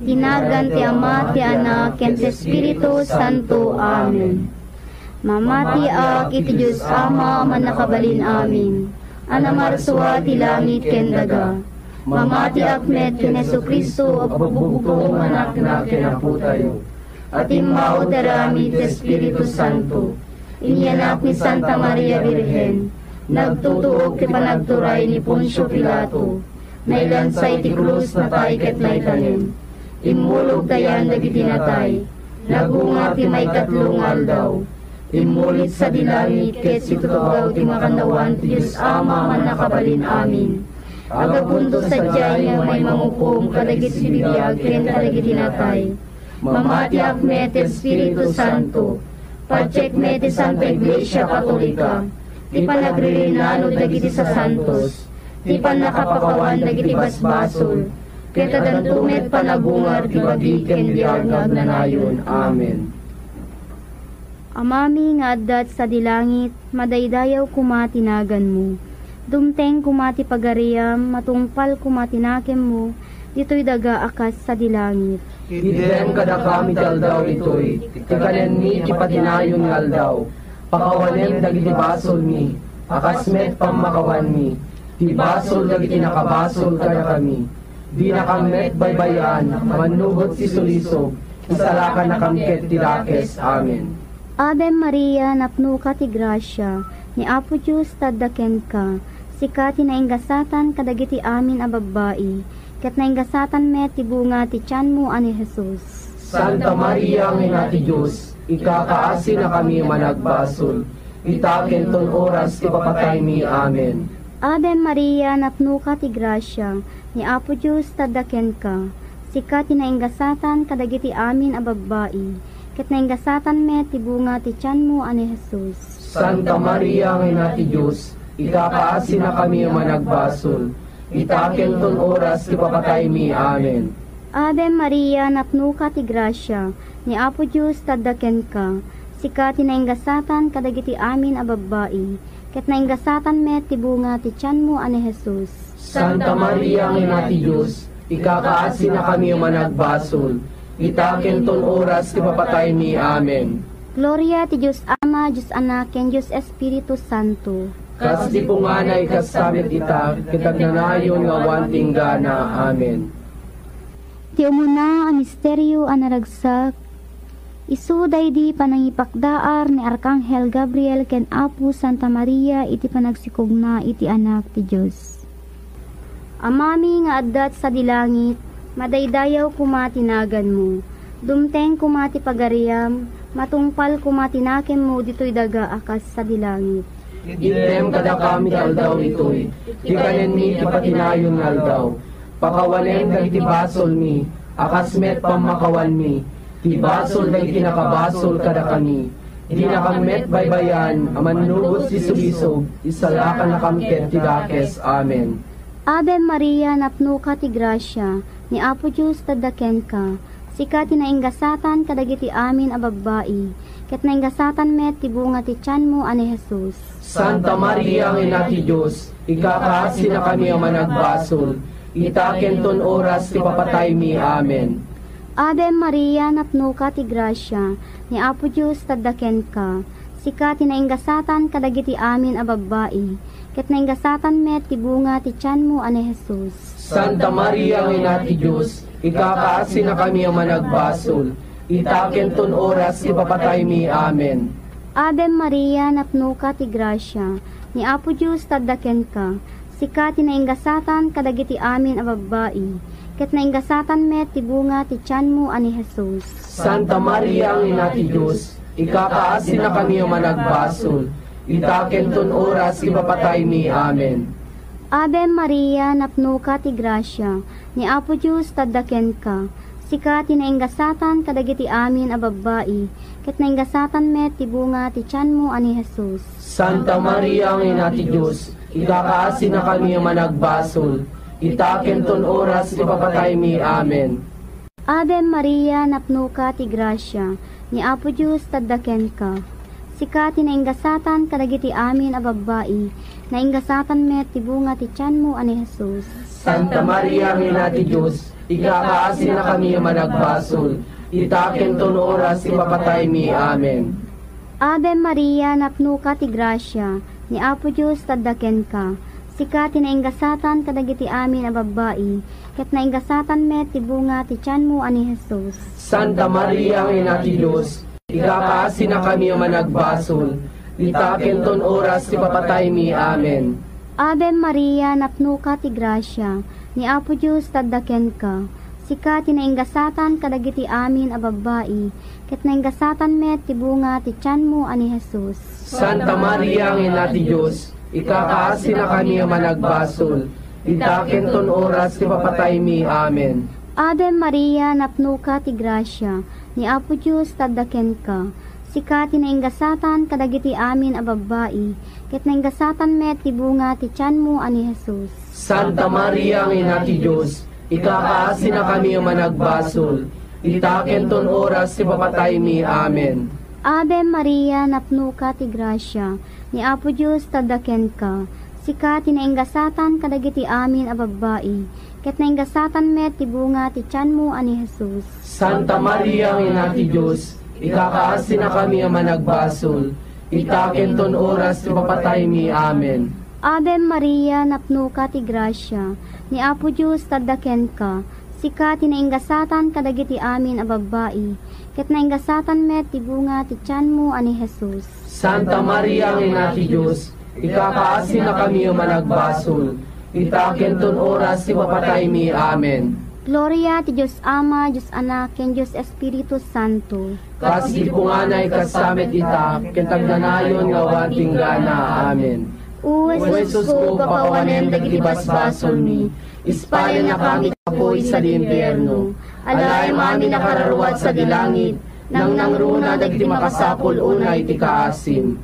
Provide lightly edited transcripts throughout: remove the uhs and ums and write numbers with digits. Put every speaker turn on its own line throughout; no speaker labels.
Tinagan ti Ama, ti Anak, ken ti Espiritu Santo. Amen. Mamati ak iti Diyos Ama, manakabalin amin. Anamarsuwa ti langit ken daga. Mamati ak met ken Jesu-Kristo, apabubukong anak na kenapu tayo. At immao darami ti Espiritu Santo. Inianak ni Santa Maria Virgen. Nagtutuog ti panagturay ni Poncio Pilato. Nailansay ti krus na tay ket laytanen. Immulog tayan dagiti natay. Nagunga ti may katlong aldaw. Imulit sa dilangit ket situtugaw ti makandawan ti Diyos Ama manakabalin amin. Agapundo sadyay nga may mangukom kadagiti bibiyag ken kadagiti natay. Mamati ak met Espiritu Santo. Pagcheck met ti Santa Iglesia Katolika. Ti panagririnano dagiti sa santos. Ti panakapakawan dagiti basbasol. Ket adantumet panagungar ti bagi ken biag nagnanayon. Amen.
Amami nga addat sa dilangit, madaydayaw kumatinagan mo. Dumteng kumati pagariam, matungpal kumatinakem mo, dito'y daga akas sa dilangit.
Idem kada kami aldaw ito'y, tikanen mi kipatinayon ng aldaw. Pakawanem dagiti basol mi, akasmet pamakawan mi. Ti basol dagiti nakabasol kada kami. Di nakamet baybayan, manugot si sulisog, isalakan na kamket tirakes. Amen.
Ave Maria, napno ka ti grasya, ni Apo Diyos taddaken ka, sikati na ingasatan kadagiti amin a babae, ket na ingasatan met ti bunga ti tiyan mo ani Jesus.
Santa Maria, ang ina ti Diyos, ikakaasi na kami managbasol, itaken ton oras ti papatay mi. Amen.
Ave Maria, napno ka ti grasya, ni Apo Diyos taddaken ka, sikati na ingasatan kadagiti amin a babae, ket naingasatan met ti bunga ti tiyan mo ani Jesus.
Santa Maria, ang ina ti Diyos, ikakaasi na kami managbasol, itaken ton oras ti papatay mi. Amen.
Ave Maria, napno ka ti grasya, ni Apo Diyos taddaken ka, sikati naingasatan kadagiti amin a babae, ket naingasatan met ti bunga ti tiyan mo ani Jesus.
Santa Maria, ang ina ti Diyos, ikakaasi na kami managbasol, itaken ton oras ti papatay mi. Amen.
Gloria ti Diyos Ama, Diyos Anak, ken Diyos Espiritu Santo.
Kas di punganay kasabit ita, kitagnanayon nga wanting gana. Amen.
Ti umuna a misteryo a naragsak, isu daydi panangipakdaar ni Arkanghel Gabriel ken Apo Santa Maria iti panagsikugna iti anak ti Diyos. Amami nga addat sa dilangit, madaydayaw kumatinagan mo, dumteng kumati pagariam, matungpal kumatinakem mo dito'y daga akas sa dilangit.
Idem kada kami aldaw ito'y, tikanen mi kipatinayon ng aldaw. Pakawanen dagiti basol mi, akasmet pamakawan mi. Ti basol dagiti nakabasol kada kami. Di nakamet baybayan, amanubos ti sulisog, isalakan na kamket ti dakes. Amen.
Ave Maria, napno ka ti grasya, ni Apo Diyos taddaken ka, sikati na ingasatan kadagiti amin a babae, ket na ingasatan met ti bunga ti tiyan mo ani Jesus.
Santa Maria, ang ina ti Diyos, ikakaasi na kami ang managbasol, itaken ton oras ti papatay mi. Amen.
Ave Maria, napno ka ti grasya, ni Apo Diyos taddaken ka, sikati na ingasatan kadagiti amin a babae, ket na ingasatan met ti bunga ti tiyan mo ani Jesus.
Santa Maria, ang ina ti Diyos, ikakaasi na kami ang managbasol, itaken ton oras ti papatay mi. Amen.
Ave Maria, napno ka ti grasya, ni Apo Diyos taddaken ka, sikati na ingasatan kadagiti amin a babae, ket na ingasatan met ti bunga ti tiyan mo ani Jesus.
Santa Maria, ang ina ti Diyos, ikakaasi na kami ang managbasol, itaken ton oras ti papatay mi. Amen.
Ave Maria, napno ka ti grasya, ni Apo Diyos taddaken ka, sikati na ingasatan kadagiti amin a babae, ket na ingasatan met ti bunga ti tiyan mo ani Jesus.
Santa Maria, ang ina ti Diyos, ikakaasi na kami ang managbasol, itaken ton oras ti papatay mi. Amen.
Ave Maria, napno ka ti grasya, ni Apo Diyos taddaken ka, sikati na ingasatan kadagiti amin a babae, na ingasatan met ti bunga ti tiyan mo ani Jesus.
Santa Maria, ang ina ti Diyos, ikakaasin na kami managbasol, itaken ton oras ipapatay mi. Amen.
Ave Maria, napno ka ti grasya, ni Apo Diyos taddaken ka. Sika tinainggasatan kadagiti amin a babae, ket nainggasatan met ti bunga ti tiyan mo ani Jesus.
Santa Maria, Ina ti Diyos, ikakaasin na kami managbasol, itaken ton oras ipapatay mi. Amen.
Ave Maria, napno ka ti grasya, ni Apo Diyos taddaken ka. Sika tinainggasatan kadagiti amin a babae, ket nainggasatan met ti bunga ti tiyan mo ani Jesus.
Santa Maria, Ina ti Diyos, ikakaasin na kami managbasol, itaken ton oras ipapatay mi. Amen.
Ave Maria, napno ka ti grasya, ni Apo Diyos taddaken ka. Sika tinainggasatan kadagiti amin a babae, ket nainggasatan met ti bunga ti tiyan mo ani Jesus.
Santa Maria, Ina ti Diyos, ikakaasin na kami managbasol, itaken ton oras ipapatay mi. Amen.
Ave Maria, napno ka ti grasya, ni Apo Diyos taddaken ka. Sika tinainggasatan kadagiti amin a babae, ket nainggasatan met ti bunga ti tiyan mo ani Jesus.
Santa Maria, Ina ti Diyos, ikakaasin na kami managbasol, itaken ton oras ipapatay mi. Amen.
Ave Maria, napno ka ti grasya, ni Apo Diyos taddaken ka. Sika tinainggasatan kadagiti amin a babae, ket nainggasatan met ti bunga ti tiyan mo ani Jesus.
Santa Maria, Ina ti Diyos, ikakaasin na kami managbasol, itaken ton oras ipapatay mi. Amen.
Gloria ti Diyos Ama, Diyos Anak, ken Diyos Espiritu Santo.
Kas di punganay kasamet ita, kentagnanayon nga wanting gana. Amen.
O
Jesus ko, papawanem dagiti basbasol mi, ispayan na kami kapoy sa limpierno, alay mami nakararuat sa dilangit, nang nangruna dagiti makasapol unay ti kaasim.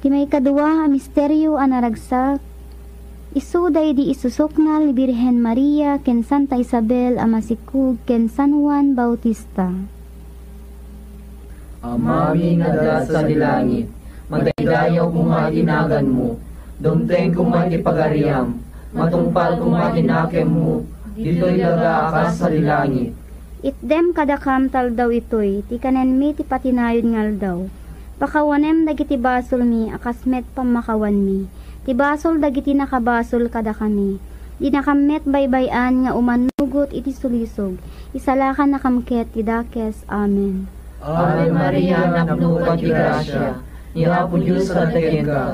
Ti may kadua a misteryo a naragsak, isuday di isusoknal ni Birhen Maria ken Santa Isabel a masikug ken San Juan Bautista.
Amami nga da sa dilangit, magdaydayaw kung matinagan mo, dumteng kung matipagariam, matungpal kung matinakem mo, dito'y laga akas sa dilangit.
Itdem kadakam tal daw itoy, ti kanen mi ti patinayon ngal daw. Pakawanem dagiti basol mi, akasmet pamakawan mi. Ti basol dagiti nakabasol kada kami. Di nakamet baybayan nga umanugot iti sulisog. Isalakan nakamket ti dakes. Amen.
Ave Maria, napno ka ti grasya, ni Apo Diyos taddaken ka.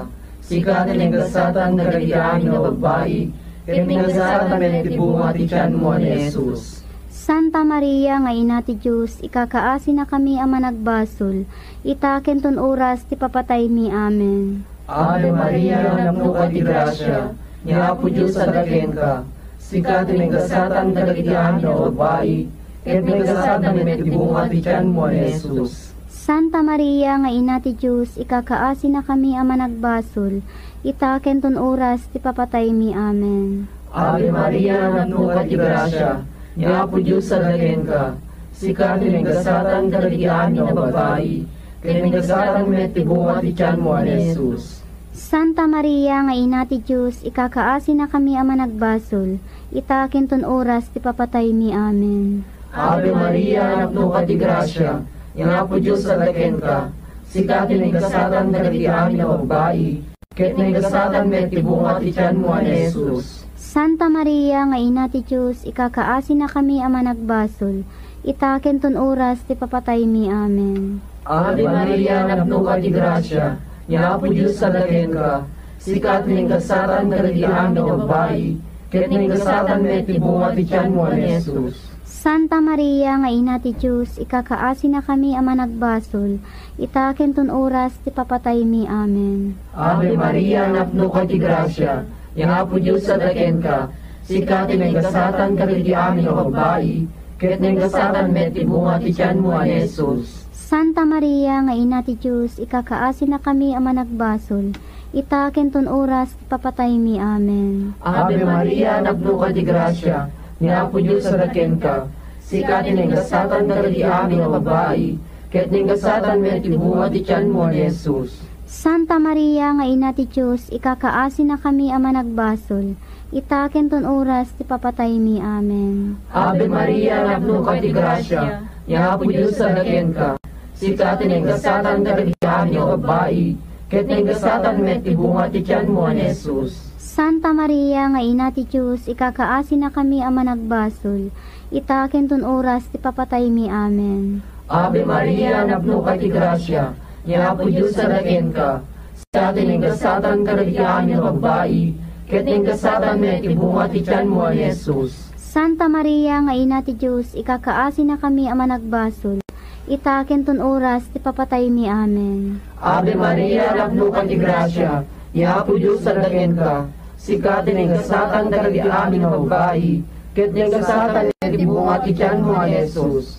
Sika tinenggasatan dagiti amin na babae, ket tinenggasatan met ti bunga ti tiyan mo ni Jesus.
Santa Maria nga ina ti Diyos, ikakaasin na kami ang managbasol. Itaken ton oras ti papatay mi. Amen.
Ave Maria, napno ka ti grasya, ni Apo Diyos taddaken ka. Sika tinenggasatan dagiti amin na babae, ket tinenggasatan met ti bunga ti tiyan mo ni Jesus.
Santa Maria nga ina ti Diyos, ikakaasin na kami ang managbasol. Itaken ton oras ti papatay mi. Amen.
Ave Maria, napno ka ti grasya, ni Apo Diyos taddaken ka. Sika tinenggasatan dagiti amin na babae, ket tinenggasatan met ti bunga ti tiyan mo ni Jesus.
Santa Maria nga ina ti Diyos, ikakaasin na kami ang managbasol. Itaken ton oras ti papatay mi. Amen.
Ave Maria, napno ka ti grasya, ni Apo Diyos taddaken ka. Sika tinenggasatan dagiti amin na babae, ket tinenggasatan met ti bunga ti tiyan mo ni Jesus.
Santa Maria nga ina ti Diyos, ikakaasin na kami ang managbasol. Itaken ton oras ti papatay mi. Amen.
Ave Maria, napno ka ti grasya, ni Apo Diyos taddaken ka. Sika tinenggasatan dagiti amin na babae, ket tinenggasatan met ti bunga ti tiyan mo ni Jesus.
Santa Maria nga ina ti Diyos, ikakaasin na kami ang managbasol. Itaken ton oras ti papatay mi. Amen.
Ave Maria, napno ka ti grasya, ni Apo Diyos taddaken ka. Sika tinenggasatan dagiti amin na babae, ket tinenggasatan met ti bunga ti tiyan mo ni Jesus.
Santa Maria nga ina ti Diyos, ikakaasin na kami ang managbasol. Itaken ton oras ti papatay mi. Amen.
Ave Maria, napno ka ti grasya, ni Apo Diyos taddaken ka. Sika tinenggasatan dagiti amin na babae, ket tinenggasatan met ti bunga ti tiyan mo ni Jesus.
Santa Maria nga ina ti Diyos, ikakaasi na kami ama nagbasol, itaken ton oras ti papatay mi. Amen.
Ave Maria, napno ka ti grasya, nga po Diyos sa daken ka. Sika tinenggasatan ka ti amin babae, ket nenggasatan met ti bunga ti tiyan mo ni Jesus.
Santa Maria nga ina ti Diyos, ikakaasi na kami ama nagbasol, itaken ton oras ti papatay mi. Amen.
Ave Maria, napno ka ti grasya, nga po Diyos sa daken ka. Sika tinenggasatan ka ti amin babae, ket nenggasatan met ti bunga ti tiyan mo ni Jesus.
Santa Maria nga ina ti Diyos, ikakaasi na kami ama nagbasol, itaken ton oras ti papatay mi. Amen.
Ave Maria, napno ka ti grasya, nga po Diyos sa daken ka. Sika tinenggasatan ka ti amin babae, ket nenggasatan met ti bunga ti tiyan mo ni Jesus.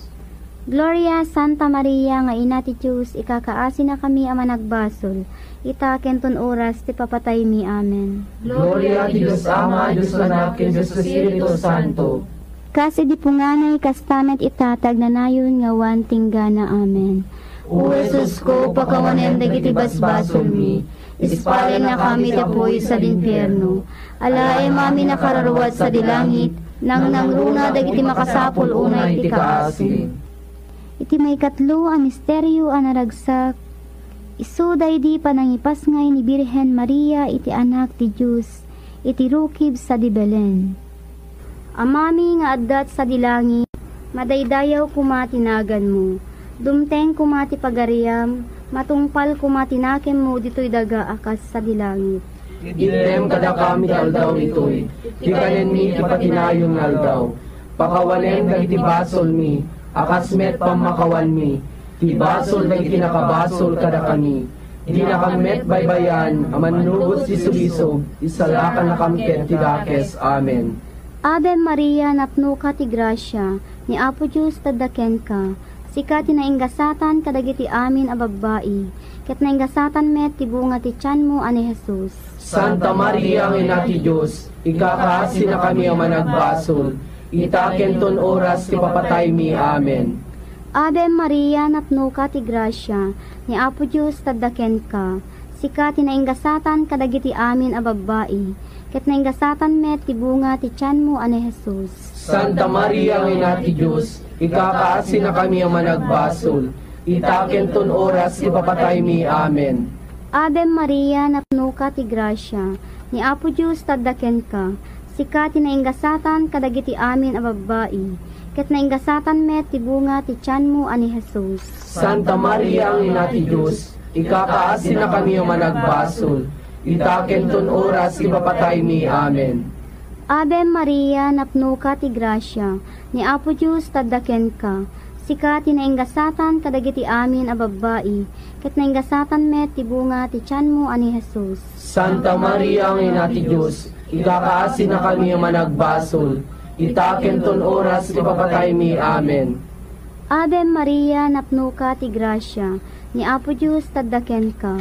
Gloria Santa Maria nga ina ti Diyos, ikakaasi na kami ama nagbasol, itaken ton oras ti papatay mi. Amen.
Gloria ti Diyos Ama, Diyos Anak, ken Diyos Espiritu Santo.
Kasi di punganay kastamet itatag na nayon nga wan tinggana. Amen.
O Jesus ko, pakawanem dagiti basbasol mi, ispalin na kami tapoy sa limpyerno. Alae mami nakararuat sa dilangit, nang nangruna dagiti makasapol unay ti kaasin.
Iti may katlo a misteryo a naragsak, isu daydi panangipas ngay ni Birhen Maria iti anak ti Diyos, iti rukib sa di Belen. Amami nga addat sa dilangit, madaydayaw kumatinagan mo, dumteng kumati pagariam, matungpal kumatinakem mo dito'y daga akas sa dilangit.
Item kada kami aldaw ito'y, di kanen mi tipatinayon aldaw, pakawalem dagiti basol mi, akasmet pamakawan mi, ti basol dagiti nakabasol kada kami, di nakamet baybayan, amanlugos ti sulisog, isalakan na kamket ti dakes. Amen.
Ave Maria, napno ka ti grasya, ni Apo Diyos tadaken ka, sika tinainggasatan kadagiti amin a babae, ket nainggasatan met ti bunga ti tiyan mo ani Jesus.
Santa Maria, ina ti Diyos, ikakaasi na kami ang managbasol, itaken ton oras ti papatay mi. Amen.
Ave Maria, napno ka ti grasya, ni Apo Diyos tadaken ka, sika tinainggasatan kadagiti amin a babae, ket nainggasatan met ti bunga ti tiyan mo ani Jesus.
Santa Maria, ina ti Diyos, ikakaasi na kami ang managbasol, itaken ton oras ti papatay mi. Amen.
Ave Maria, napno ka ti grasya, ni Apo Diyos tadaken ka, sika tinainggasatan kadagiti amin a babae, ket nainggasatan met ti bunga ti tiyan mo ani Jesus.
Santa Maria, ina ti Diyos, ikakaasi na kami ang managbasol, itaken ton oras ti papatay mi. Amen.
Ave Maria, napno ka ti grasya, ni Apo Diyos tadaken ka, sika tinainggasatan kadagiti amin a babae, ket nainggasatan met ti bunga ti tiyan mo ani Jesus.
Santa Maria, ina ti Diyos, ikakaasi na kami ang managbasol, itaken ton oras ti papatay mi. Amen.
Ave Maria, napno ka ti grasya, ni Apo Diyos tadaken ka,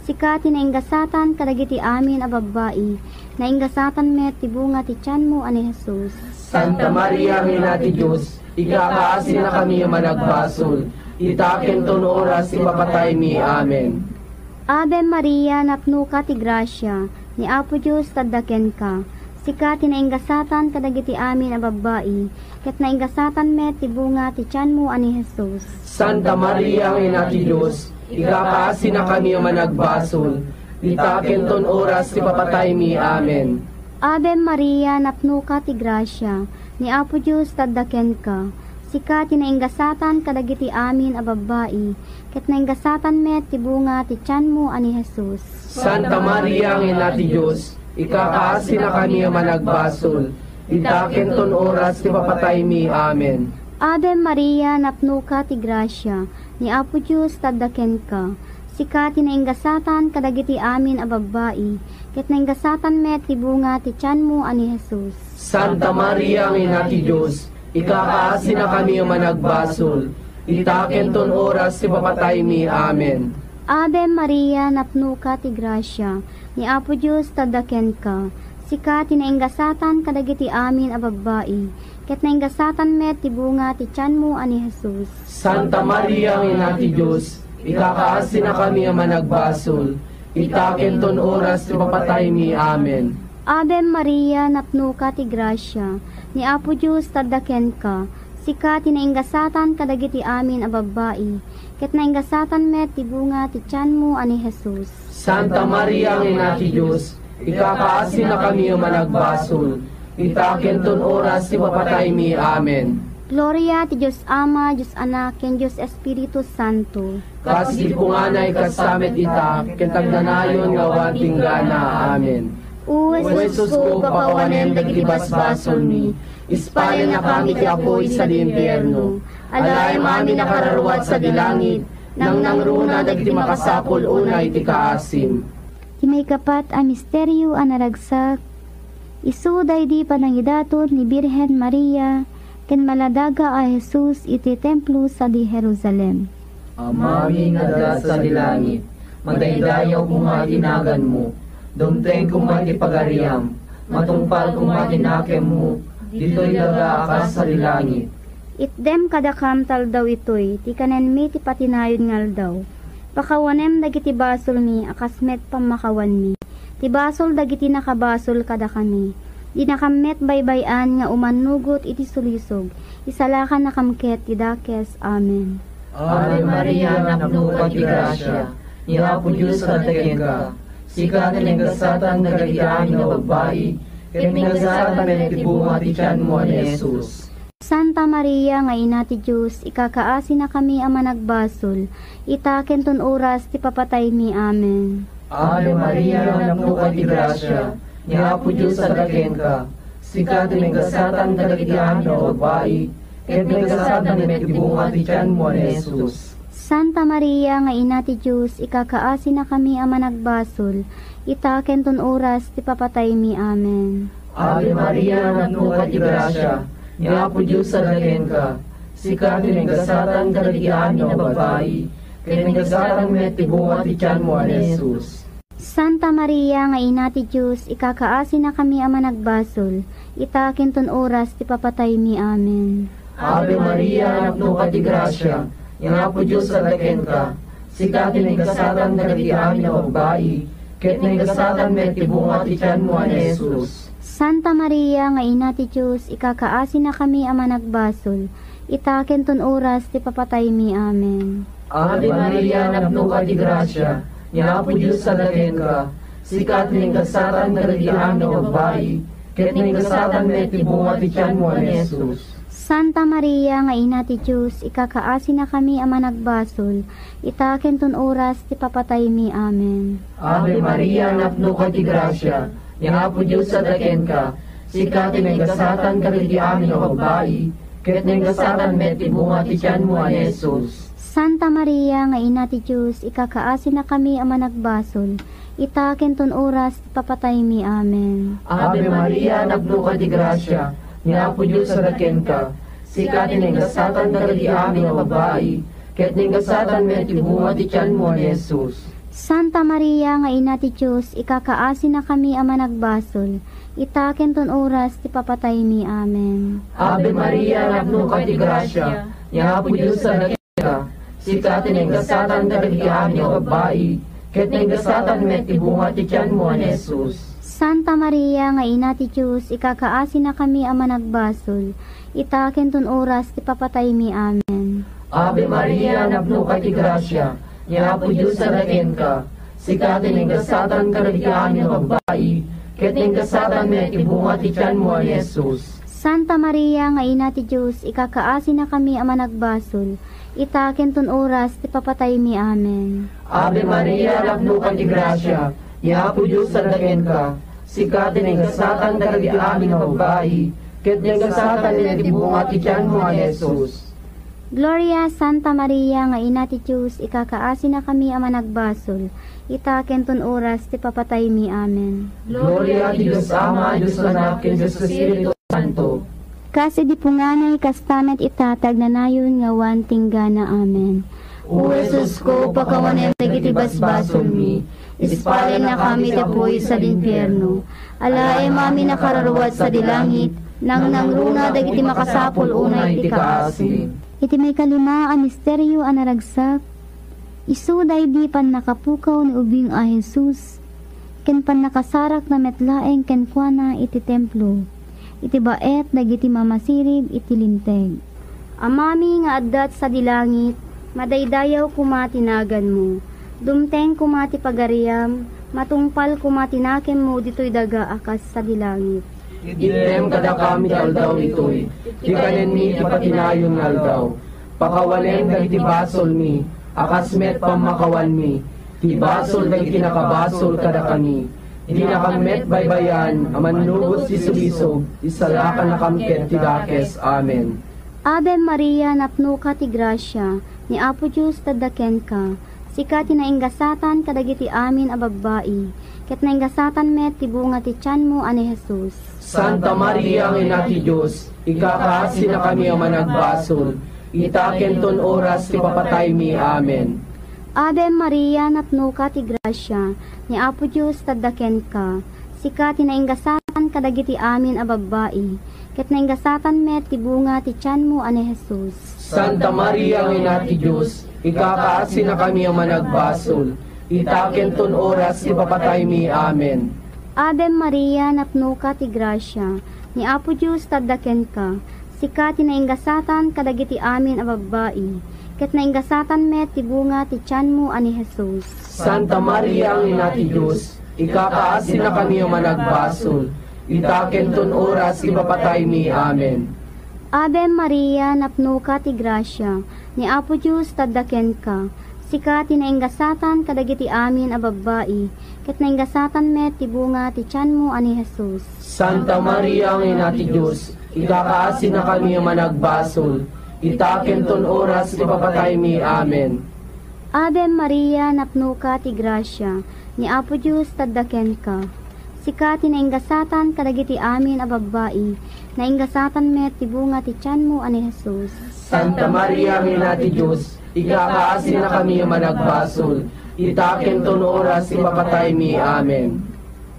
sika tinainggasatan kadagiti amin a babae, nainggasatan met ti bunga ti tiyan mo ani Jesus.
Santa Maria, ina ti Diyos, ikakaasi na kami ang managbasol, itaken ton oras ti papatay mi. Amen.
Ave Maria, napno ka ti grasya, ni Apo Diyos tadaken ka, sika tinainggasatan kadagiti amin a babae, ket nainggasatan met ti bunga ti tiyan mo ani Jesus.
Santa Maria, ina ti Diyos, ikakaasi na kami ang managbasol, itaken ton oras ti papatay mi. Amen.
Ave Maria, napno ka ti grasya, ni Apo Diyos tadaken ka, sika tinainggasatan kadagiti amin a babae, ket nainggasatan met ti bunga ti tiyan mo ani Jesus.
Santa Maria, ina ti Diyos, ikakaasi na kami ang managbasol, itaken ton oras ti papatay mi. Amen.
Ave Maria, napno ka ti grasya, ni Apo Diyos tadaken ka, sika tinainggasatan kadagiti amin a babae, ket nainggasatan met ti bunga ti tiyan mo ani Jesus.
Santa Maria, ina ti Diyos, ikakaasi na kami ang managbasol, itaken ton oras ti papatay mi. Amen.
Ave Maria, napno ka ti grasya, ni Apo Diyos tadaken ka, sika tinainggasatan kadagiti amin a babae, ket nainggasatan met ti bunga ti tiyan mo ani Jesus.
Santa Maria, ina ti Diyos, ikakaasi na kami ang managbasol, itaken ton oras ti papatay mi. Amen.
Ave Maria, napno ka ti grasya, ni Apo Diyos tadaken ka, sika tinaingasatan kadagiti amin a babae, ket naingasatan met ti bunga ti tiyan mo ani Jesus.
Santa Maria, ang ina ti Diyos, ikakaasi na kami ang managbasol, itaken ton oras ti papatay mi. Amen.
Gloria ti Diyos Ama, Diyos Anak, ken Diyos Espiritu Santo.
Kasi punganay kasamet ita, kentagnanayon nga wanting gana. Amen.
O
Jesus ko, pakawanem dagiti basbasol mi, ispalin na kami ti apoy sa dimpyerno. Alay mami nakararuat sa dilangit, nang nangruna dagiti makasapol unay ti kaasim.
Ti may kapat a misteryo a naragsak, isu daydi panangidaton ni Birhen Maria, ken maladaga a Jesus iti templo sa di Jerusalem.
Amami nga sa dilangit, magdaydayaw kung matinagan mo, dumteng kung matipagariam, matungpal kung matinakem mo, dito'y daga akas sa dilangit.
Itdem kadakam taldaw itoy, ti kanen mi ti patinayon ngal daw. Pakawanem dagiti basol mi, akasmet pamakawan mi. Ti basol dagiti nakabasol kada kami. Di nakamet baybayan nga umanugot iti sulisog, isalakan nakamket ti dakes. Amen.
Ave Maria, napno ka ti grasya, ni Apo Diyos tadaken ka, sika tinenggasatan nagagiyaan nga babae, tinenggasatan men ti bunga ti tiyan mo ni Jesus.
Santa Maria nga ina ti Diyos, ikakaasi na kami ang managbasol, itaken ton oras ti papatay mi. Amen.
Ave Maria, napno ka ti grasya, ni Apo Diyos tadaken ka, sika tinenggasatan nagagiyaan nga babae, tinenggasatan men ti bunga ti tiyan mo ni Jesus.
Santa Maria nga ina ti Diyos, ikakaasi na kami ang managbasol, itaken ton oras ti papatay mi. Amen.
Ave Maria, napno ka ti grasya, ni Apo Diyos tadaken ka, sika tinenggasatan nagagiyaan nga babae, tinenggasatan men ti bunga ti tiyan mo ni Jesus.
Santa Maria nga ina ti Diyos, ikakaasi na kami ang managbasol, itaken ton oras ti papatay mi. Amen.
Ave Maria, napno ka ti grasya, ni Apo Diyos tadaken ka, sika tinenggasatan nagagiyaan nga babae, ket tinenggasatan men ti bunga ti tiyan mo ni Jesus.
Santa Maria nga ina ti Diyos, ikakaasi na kami ang managbasol, itaken ton oras ti papatay mi. Amen.
Ave Maria, napno ka ti grasya, ni Apo Diyos tadaken ka, sika tinenggasatan nagagiyaan nga babae, ket tinenggasatan men ti bunga ti tiyan mo ni Jesus.
Santa Maria nga ina ti Diyos, ikakaasi na kami ang managbasol, itaken ton oras ti papatay mi. Amen.
Ave Maria, napno ka ti grasya, ni Apo Diyos tadaken ka, sika tinenggasatan nagagiyaan nga babae, ket tinenggasatan men ti bunga ti tiyan mo ni Jesus.
Santa Maria nga ina ti Diyos, ikakaasi na kami ang managbasol, itaken ton oras ti papatay mi. Amen.
Ave Maria, napno ka ti grasya, ni Apo Diyos tadaken ka, sika tinenggasatan nagagiyaan nga babae, ket tinenggasatan men ti bunga ti tiyan mo ni Jesus.
Santa Maria nga ina ti Diyos, ikakaasi na kami ang managbasol, itaken ton oras ti papatay mi. Amen.
Ave Maria, napno ka ti grasya, ni Apo Diyos tadaken ka, sika tinenggasatan nagagiyaan nga babae, ket tinenggasatan men ti bunga ti tiyan mo ni Jesus.
Santa Maria nga ina ti Diyos, ikakaasi na kami ang managbasol, itaken ton oras ti papatay mi. Amen.
Ave Maria, napno ka ti grasya, ni Apo Diyos tadaken ka, sika tinenggasatan nagagiyaan nga babae, ket tinenggasatan men ti bunga ti tiyan mo ni Jesus.
Santa Maria nga ina ti Diyos, ikakaasi na kami ang managbasol, itaken ton oras ti papatay mi. Amen.
Ave Maria, napno ka ti grasya, ni Apo Diyos tadaken ka, sika tinenggasatan nagagiyaan nga babae, ket tinenggasatan men ti bunga ti tiyan mo ni Jesus.
Gloria Santa Maria nga ina ti Diyos, ikakaasi na kami ang managbasol, itaken ton oras ti papatay mi. Amen.
Gloria ti Diyos Ama, Diyos Anak, ken Diyos Espiritu Santo.
Kasi di punganay kastamet itatag na nayon nga wanting gana. Amen.
O Jesus ko, pakawanem dagiti basbasol mi, ispalin na kami ti apoy sa dimpyerno. Alae mami nakararuat sa dilangit, nang nangruna dagiti makasapol unay ti kaasim.
Iti may kalima a misteryo a naragsak, Isu daydi pan nakapukaw ni ubing a Jesus, ken pan nakasarak na metlaeng ken kuana iti templo, iti baet dagiti mamasirib iti linteg.
Amami nga addat sa dilangit, madaydayaw kumatinagan mo. Dumteng kumati pagariam, matungpal kumatinakem mo dito'y daga akas sa dilangit.
Item kada kami aldaw itoy, ti kanen mi ipatinayon nga aldaw. Pakawalem dagiti basol mi, akas met pamakawan mi, ti basol dagiti nakabasol kada kami. Di nakamet baybayan, amanlubos ti sulisog, isalakan na kamket ti dakes. Amen.
Ave Maria, napno ka ti grasya, ni Apo Diyos tadaken ka, sika ti nainggasatan kadagiti amin a babbai, ket nainggasatan met ti bunga ti tiyan mo ani Jesus.
Santa Maria, ang ina ti Diyos, ikakaasi na kami ang managbasol, itaken ton oras ti papatay mi. Amen.
Ave Maria, napno ka ti grasya, ni Apo Diyos tadaken ka, sika ti nainggasatan kadagiti amin a babbai, ket nainggasatan met ti bunga ti tiyan mo ani Jesus.
Santa Maria, ang ina ti Diyos, ikakaasi na kami ang managbasol, itaken ton oras ti papatay mi. Amen.
Ave Maria, napno ka ti grasya, ni Apo Diyos tadaken ka, sika ti nainggasatan kadagiti amin a babbai, ket nainggasatan met ti bunga ti tiyan mo ani Jesus.
Santa Maria, ang ina ti Diyos, ikakaasi na kami ang managbasol, itaken ton oras ti papatay mi. Amen.
Ave Maria, napno ka ti grasya, ni Apo Diyos tadaken ka, sika ti nainggasatan kadagiti amin a babbai, ket nainggasatan met ti bunga ti tiyan mo ani Jesus.
Santa Maria, ang ina ti Diyos, ikakaasi na kami ang managbasol, itaken ton oras ti papatay mi. Amen.
Ave Maria, napno ka ti grasya, ni Apo Diyos tadaken ka, sika ti nainggasatan kadagiti amin a babbai, nainggasatan met ti bunga ti tiyan mo ani Jesus.
Santa Maria, ang ina ti Diyos, ikakaasi na kami ang managbasol, itaken ton oras ti papatay mi. Amen.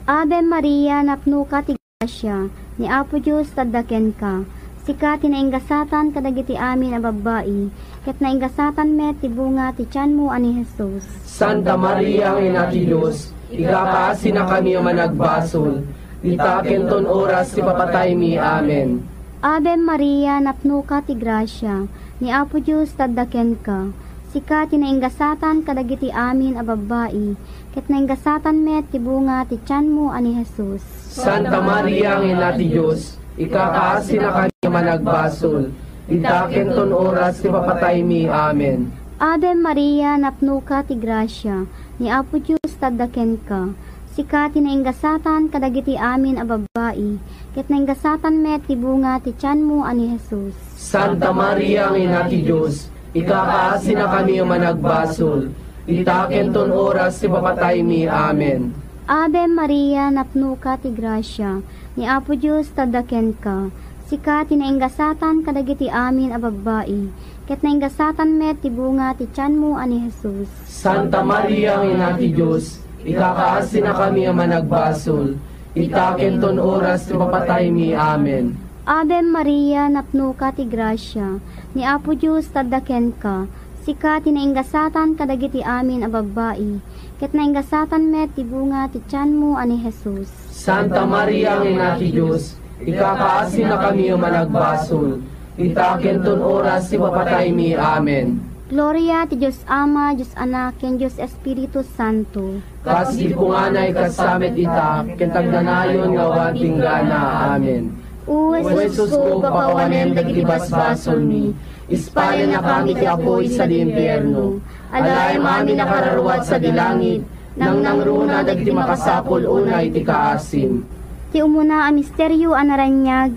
Ave Maria, napno ka ti grasya, ni Apo Diyos tadaken ka, sika ti nainggasatan kadagiti amin a babbai, ket nainggasatan met ti bunga ti tiyan mo ani Jesus.
Santa Maria, ang ina ti Diyos, ikakaasi na kami ang managbasol, itaken ton oras ti papatay mi. Amen.
Ave Maria, napno ka ti grasya, ni Apo Diyos tadaken ka, sika ti nainggasatan kadagiti amin a babbai, ket nainggasatan met ti bunga ti tiyan mo ani Jesus.
Santa Maria, ang ina ti Diyos, ikakaasi na kami ang managbasol, itaken ton oras ti papatay mi. Amen.
Ave Maria, napno ka ti grasya, ni Apo Diyos tadaken ka, sika ti nainggasatan kadagiti amin a babbai, ket nainggasatan met ti bunga ti tiyan mo ani Jesus.
Santa Maria, ang ina ti Diyos, ikakaasi na kami ang managbasol, itaken ton oras ti papatay mi. Amen.
Ave Maria, napno ka ti grasya, ni Apo Diyos tadaken ka, sika ti nainggasatan kadagiti amin a babbai, ket nainggasatan met ti bunga ti tiyan mo ani Jesus.
Santa Maria, ang ina ti Diyos, ikakaasi na kami ang managbasol, itaken ton oras ti papatay mi. Amen.
Ave Maria, napno ka ti grasya, ni Apo Diyos tadaken ka, sika ti nainggasatan kadagiti amin a babbai, ket nainggasatan met ti bunga ti tiyan mo ani Jesus.
Santa Maria, ang ina ti Diyos, ikakaasi na kami ang managbasol, itaken ton oras ti papatay mi. Amen.
Gloria ti Diyos Ama, Diyos Anak, ken Diyos Espiritu Santo.
Kas di ko nga na ikasamit ita, kentagdanayon nga wating gana. Amen.
O
Jesus ko, papawanem dagiti basbasol mi, ispalin na kami ti apoy sa limpierno, alay mami nakararuat sa dilangit, nang nangruna dagiti makasapol unay ti kaasim.
Ti umuna a misteryo a naranyag,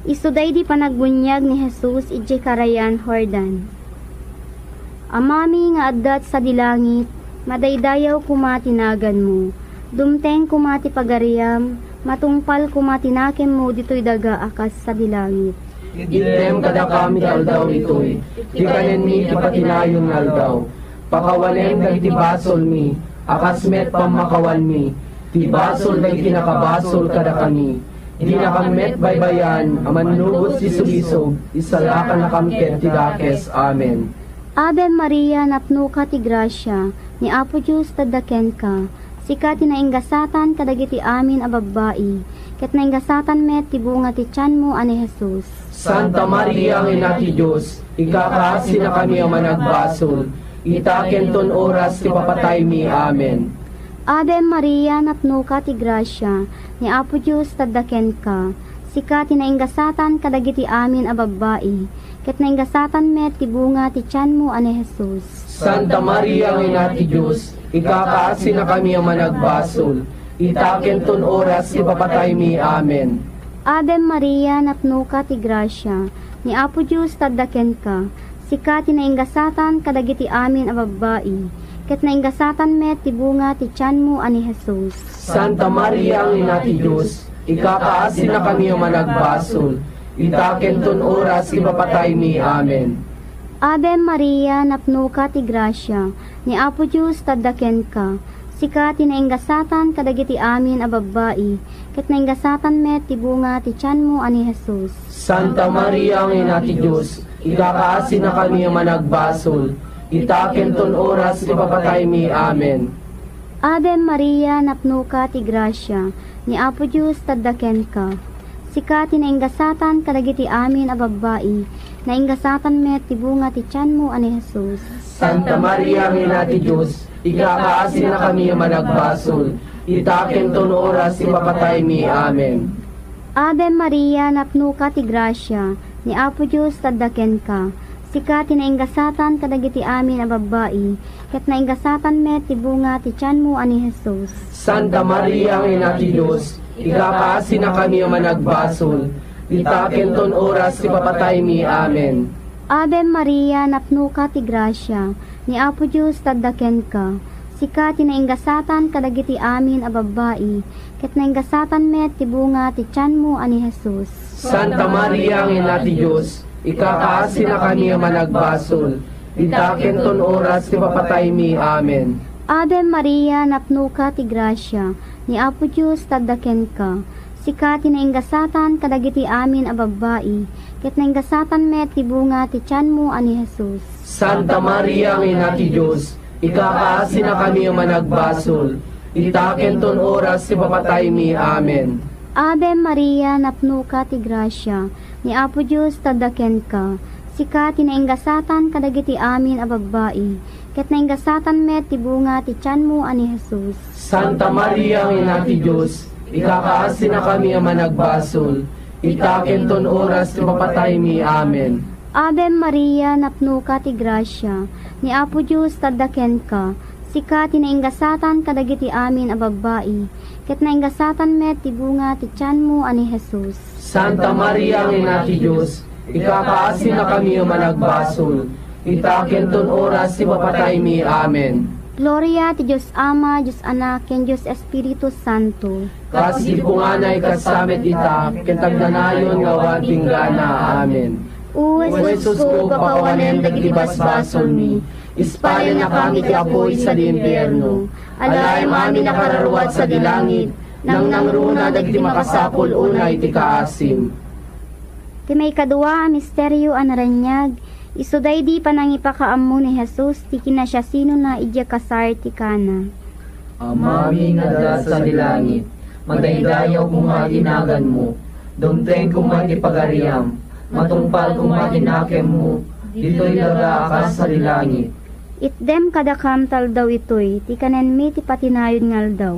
isuday di panagbunyag ni Jesus iti karayan Jordan. Amami nga addat sa dilangit, madaydayaw kumatinagan mo, dumteng kumati pagariam, matungpal kumatinakem mo dito'y daga akas sa dilangit.
Item kada kami aldaw itoy, ti kanen mi ipatinayon aldaw, pakawalem dagiti basol mi, akas met pamakawan mi, ti basol dagiti nakabasol kada kami, di nakamet baybayan, amanlubos ti sulisog, isalakan na kamket ti dakes. Amen.
Ave Maria, napno ka ti grasya, ni Apo Diyos tadaken ka, sika tinainggasatan kadagiti amin a babbai, ket nainggasatan met ti bunga ti tiyan mo ani Jesus.
Santa Maria, ang ina ti Diyos, ikakaasi na kami ang managbasol, itaken ton oras ti papatay mi. Amen.
Ave Maria, napno ka ti grasya, ni Apo Diyos tadaken ka, sika tinainggasatan kadagiti amin a babbai, ket nainggasatan met ti bunga ti tiyan mo ani Jesus.
Santa Maria, ang ina ti Diyos, ikakaasi na kami ang managbasol, itaken ton oras ti papatay mi. Amen.
Ave Maria, napno ka ti grasya, ni Apo Diyos tadaken ka, sika tinainggasatan kadagiti amin a babbai, ket nainggasatan met ti bunga ti tiyan mo ani Jesus.
Santa Maria, ang ina ti Diyos, ikakaasi na kami ang managbasol, itaken ton oras ti papatay mi. Amen.
Ave Maria, napno ka ti grasya, ni Apo Diyos tadaken ka, sika tinainggasatan kadagiti amin a babbai, ket nainggasatan met ti bunga ti tiyan mo ani Jesus.
Santa Maria, ang ina ti Diyos, ikakaasi na kami ang managbasol, itaken ton oras ti papatay mi. Amen.
Ave Maria, napno ka ti grasya, ni Apo Diyos tadaken ka, sika tinainggasatan kadagiti amin a babbai, nainggasatan met ti bunga ti tiyan mo ani Jesus.
Santa Maria, ang ina ti Diyos, ikakaasi na kami ang managbasol, itaken ton oras ti papatay mi. Amen.
Ave Maria, napno ka ti grasya, ni Apo Diyos tadaken ka, sika tinainggasatan kadagiti amin a babbai, ket nainggasatan met ti bunga ti tiyan mo ani Jesus.
Santa Maria, ang ina ti Diyos, ikakaasi na kami ang managbasol, itaken ton oras ti papatay mi. Amen.
Ave Maria, napno ka ti grasya, ni Apo Diyos tadaken ka, sika tinainggasatan kadagiti amin a babbai, ket nainggasatan met ti bunga ti tiyan mo ani Jesus.
Santa Maria, ang ina ti Diyos, ikakaasi na kami ang managbasol, itaken ton oras ti papatay mi. Amen.
Ave Maria, napno ka ti grasya, ni Apo Diyos tadaken ka, sika tinainggasatan kadagiti amin a babbai, ket nainggasatan met ti bunga ti tiyan mo ani Jesus.
Santa Maria, ang ina ti Diyos, ikakaasi na kami ang managbasol, itaken ton oras ti papatay mi. Amen.
Ave Maria, napno ka ti grasya, ni Apo Diyos tadaken ka, sika tinainggasatan kadagiti amin a babbai, ket nainggasatan met ti bunga ti tiyan mo ani Jesus.
Santa Maria, ang ina ti Diyos, ikakaasi na kami ang managbasol, itaken ton oras ti papatay mi. Amen.
Ave Maria, napno ka ti grasya, ni Apo Diyos tadaken ka, sika tinainggasatan kadagiti amin a babbai, ket nainggasatan met ti bunga ti tiyan mo ani Jesus.
Santa Maria, ang ina ti Diyos, ikakaasi na kami ang managbasol, itaken ton oras ti papatay mi. Amen.
Gloria ti Diyos Ama, Diyos Anak, ken Diyos Espiritu Santo.
Kas di po nga na ikasamit ita, kentagdanayon nga wating gana. Amen.
O
Jesus ko, kapawanen dagiti basbasol mi, ispalin na kami ti apoy sa limpierno, alay mami nakararwat sa dilangit, nang nangruna dagiti makasapol unay ti kaasim.
Ti may kadua a misteryo a naranyag, isuday di panangipakaammo ni Jesus ti kinasyasino na idya kasar ti kana.
Amami nga da sa dilangit, madaydayaw kung matinagan mo, dumteng kung matipagariam, matungpal kung matinakem mo, dito'y laga akas sa dilangit.
Itdem kadakam tal daw itoy, ti kanen mi ti patinayon ngal daw.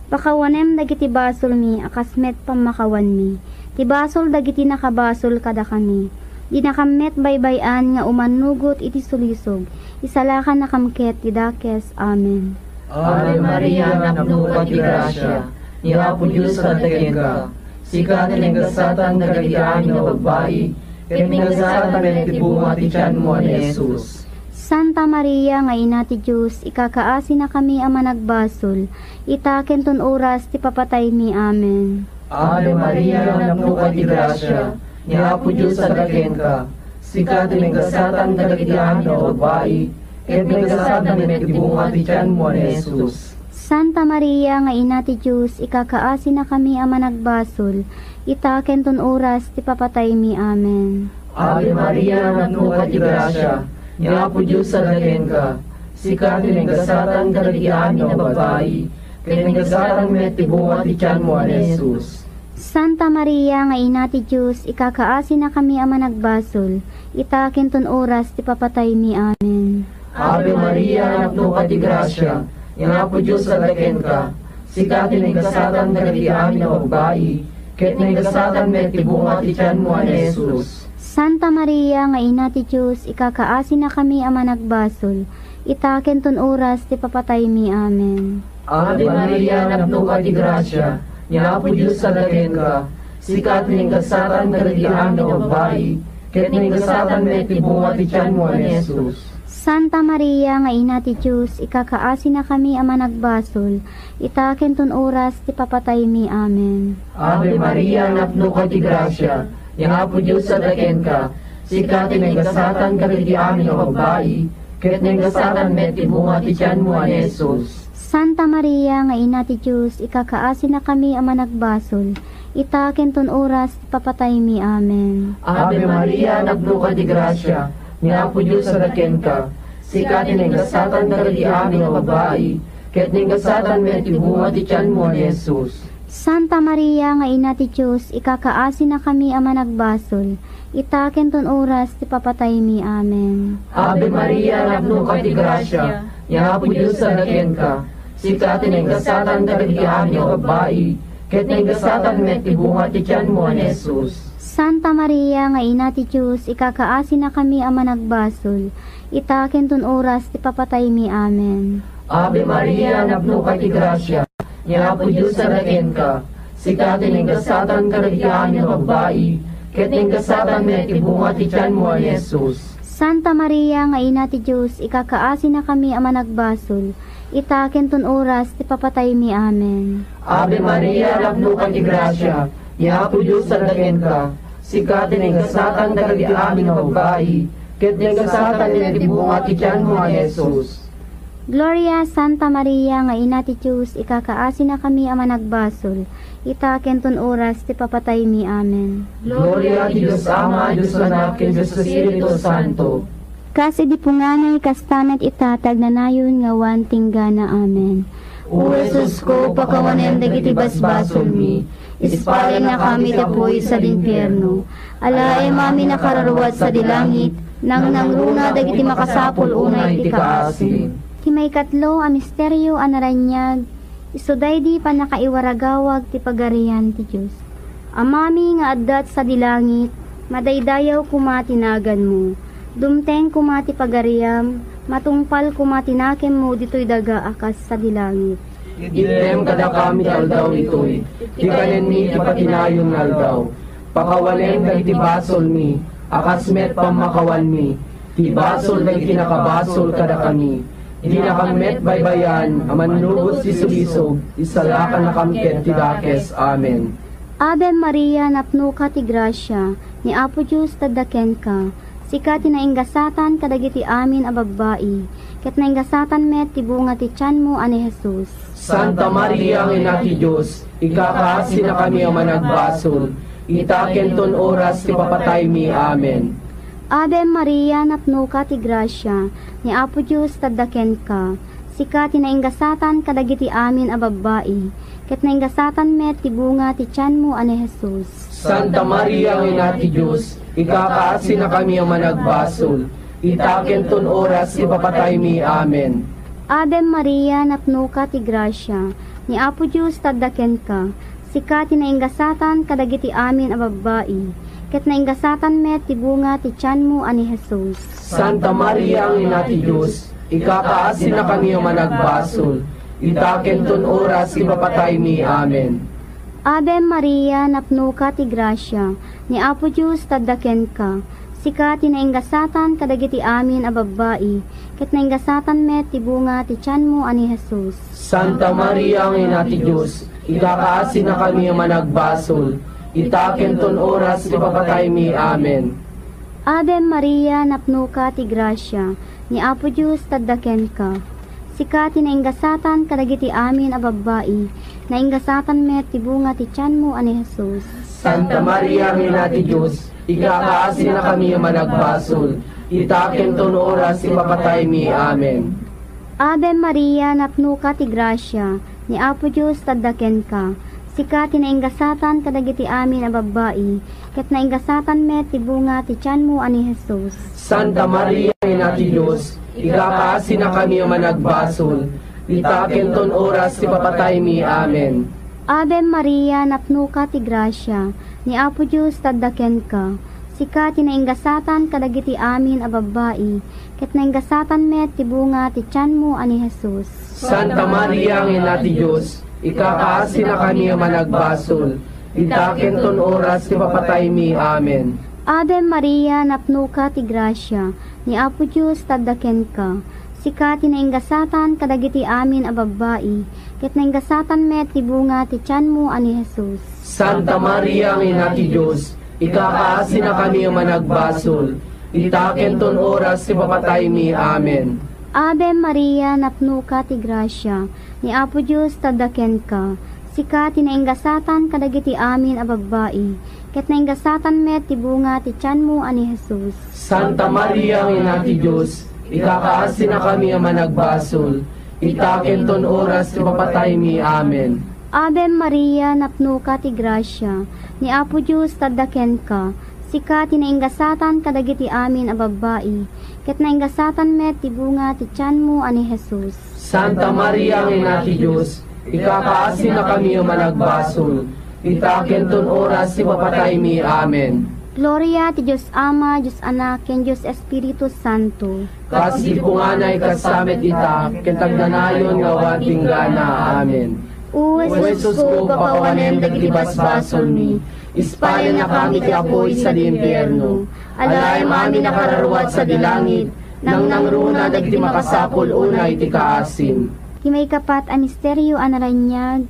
Pakawanem dagiti basol mi, akasmet pamakawan mi. Ti basol dagiti nakabasol kada kami. Di nakamet baybayan nga umanugot iti sulisog. Isalakan nakamket ti dakes. Amen.
Ave Maria, napno ka ti grasya, ni Apo Diyos sa dagen ka, sika tinenggasatan nagadiaan nga babae, ket tinenggasatan ti bunga ti tiyan mo ni Jesus.
Santa Maria nga ina ti Diyos, ikakaasi na kami ama nagbasol, itaken ton oras ti papatay mi. Amen.
Ave Maria, napno ka ti grasya, ni Apo Diyos sa dagen ka, sika tinenggasatan nagadiaan nga babae, ket tinenggasatan ti bunga ti tiyan mo ni Jesus.
Santa Maria nga ina ti Diyos, ikakaasi na kami ama nagbasol, itaken ton oras ti papatay mi. Amen.
Ave Maria, napno ka ti grasya, nga po Diyos sa daken ka, sikat tinenggasatan kadagiti amin na babayi, tinenggasatan met tibunga ti tiyan mo an Jesus.
Santa Maria nga ina ti Diyos, ikakaasi na kami ama nagbasol, itakin ton oras ti papatay mi. Amen.
Ave Maria, napno ka ti grasya, nga po Diyos sa daken ka, sikat tinenggasatan kadagiti amin na babayi, ket tinenggasatan met tibunga ti tiyan mo an Jesus.
Santa Maria nga ina ti Diyos, ikakaasi na kami ama nagbasol, itakin ton oras ti papatay mi. Amen.
Ave Maria, napno ka ti grasya, nga po Diyos sa daken ka, sikat tinenggasatan kadagiti amin na babayi, ket tinenggasatan met tibunga ti tiyan mo an Jesus.
Santa Maria nga ina ti Diyos, ikakaasi na kami ama nagbasol, itakin ton oras ti papatay mi. Amen.
Ave Maria, napno ka ti grasya, nga po Diyos sa daken ka, sikat tinenggasatan kadagiti amin na babayi, ket tinenggasatan met tibunga ti tiyan mo an Jesus.
Santa Maria nga ina ti Diyos, ikakaasi na kami ama nagbasol, itakin ton oras ti papatay mi. Amen.
Ave Maria, napno ka ti grasya, nga po Diyos sa daken ka, sikat tinenggasatan kadagiti amin na babayi, ket tinenggasatan met tibunga ti tiyan mo an Jesus.
Santa Maria nga ina ti Diyos, ikakaasi na kami ama nagbasol, itakin ton oras ti papatay mi. Amen.
Ave Maria, napno ka ti grasya, nga po Diyos sa daken ka, sikat tinenggasatan kadagiti amin na babayi, ket tinenggasatan met tibunga ti tiyan mo an Jesus.
Santa Maria nga ina ti Diyos, ikakaasi na kami ama nagbasol, itakin ton oras ti papatay mi. Amen.
Ave Maria, napno ka ti grasya, nga po Diyos sa daken ka, sikat tinenggasatan kadagiti amin na babayi, ket tinenggasatan met tibunga ti tiyan mo an Jesus.
Santa Maria nga ina ti Diyos, ikakaasi na kami ama nagbasol, itakin ton oras ti papatay mi. Amen.
Ave Maria, napno ka ti grasya, nga po Diyos sa daken ka, sikat tinenggasatan kadagiti amin na babayi, ket tinenggasatan met tibunga ti tiyan mo an Jesus.
Gloria Santa Maria nga ina ti Diyos, ikakaasi na kami ama nagbasol, itakin ton oras ti papatay mi. Amen.
Gloria ti Diyos Ama, Diyos Anak, ken Diyos Espiritu Santo.
Kasi di punganay kastamet itatag na nayon nga wan tinggana. Amen.
O Jesus ko, pakawanen dagiti basbasol mi, ispalin na kami tapoy sa linpierno. Alae mami nakararwat sa dilangit, nang nangruna dagiti makasapol unay ti kaasin.
Ti may katlo a misteryo a naranyag, isuday di pa nakaiwaragawag ti pagarian ti Diyos. Amami nga addat sa dilangit, madaydayaw kumatinagan mo. Dumteng kumati pagariam, matungpal kumatinakem mo dito'y daga akas sa dilangit.
Item kada kami aldaw ito'y, ti kanen mi ipatinayon aldaw. Pakawalen dagiti basol mi, akas met pamakawan mi, ti basol dagiti nakabasol kada kami. Hindi nakammet baybayan, amanlubos si sulisog, isalakan na kamket ti dakes. Amen.
Ave Maria, napno ka ti grasya, ni Apo Diyos tadaken ka, sika tinainggasatan kadagiti amin a babae, ket nainggasatan met ti bunga ti tiyan mo ani Jesus.
Santa Maria, ang ina ti Diyos, ikakaasi na kami ang managbasol, itaken ton oras ti papatay mi. Amen.
Ave Maria, napno ka ti grasya, ni Apo Diyos tadaken ka, sika tinainggasatan kadagiti amin a babae, ket nainggasatan met ti bunga ti tiyan mo ani Jesus.
Santa Maria, ang ina ti Diyos, ikakaasi na kami ang managbasol, itaken ton oras ti papatay mi. Amen.
Ave Maria, napno ka ti grasya, ni Apo Diyos tadaken ka, sika tinainggasatan kadagiti amin a babae, ket nainggasatan met ti bunga ti tiyan mo ani Jesus.
Santa Maria, ang ina ti Diyos, ikakaasi na kami ang managbasol, itaken ton oras ti papatay mi. Amen.
Ave Maria, napno ka ti grasya, ni Apo Diyos tadaken ka, sika tinainggasatan kadagiti amin a babae, ket nainggasatan met ti bunga ti tiyan mo ani Jesus.
Santa Maria, ang ina ti Diyos, ikakaasi na kami ang managbasol, itaken ton oras ti papatay mi. Amen.
Ave Maria, napno ka ti grasya, ni Apo Diyos tadaken ka, sika tinainggasatan kadagiti amin a babae, nainggasatan met ti bunga ti tiyan mo ani Jesus.
Santa Maria, ang ina ti Diyos, ikakaasi na kami ang managbasol, itaken ton oras ipapatay mi. Amen.
Ave Maria, napno ka ti grasya, ni Apo Diyos taddaken ka. Sika tinaingasatan kadagiti amin a babae, ket naingasatan met ti bunga ti tiyan mo ani Jesus.
Santa Maria, ina ti Diyos, ikakaasi na kami managbasol, itaken ton oras ipapatay mi. Amen.
Ave Maria, napno ka ti grasya, ni Apo Diyos taddaken ka. Sika tinaingasatan kadagiti amin a babae, ket naingasatan met ti bunga ti tiyan mo ani Jesus.
Santa Maria, ina ti Diyos, ikakaasi na kami managbasol, itaken ton oras ipapatay mi. Amen.
Ave Maria, napno ka ti grasya, ni Apo Diyos taddaken ka. Sika tinaingasatan kadagiti amin a babae, ket naingasatan met ti bunga ti tiyan mo ani Jesus.
Santa Maria, ina ti Diyos, ikakaasi na kami managbasol, itaken ton oras ipapatay mi. Amen.
Ave Maria, napno ka ti grasya, ni Apo Diyos taddaken ka. Sika tinaingasatan kadagiti amin a babae, ket naingasatan met ti bunga ti tiyan mo ani Jesus.
Santa Maria, ina ti Diyos, ikakaasi na kami managbasol, itaken ton oras ipapatay mi. Amen.
Ave Maria, napno ka ti grasya, ni Apo Diyos taddaken ka. Sika tinaingasatan kadagiti amin a babae, ket naingasatan met ti bunga ti tiyan mo ani Jesus.
Santa Maria, ina ti Diyos, ikakaasi na kami managbasol, itaken ton oras ipapatay mi. Amen.
Gloria ti Diyos Ama, Diyos Anak, ken Diyos Espiritu Santo.
Kasi punganay kasamet ita, kentagnanayon nga wating gana. Amen.
O
Jesus ko, papawanem dagiti basbasol mi, ispayan na kami ti apoy sa limpierno, alayam amin nakararuat sa dilangit, nang nangruna dagiti makasapol unay ti kaasim.
Kimay kapat a misteryo anaranyag,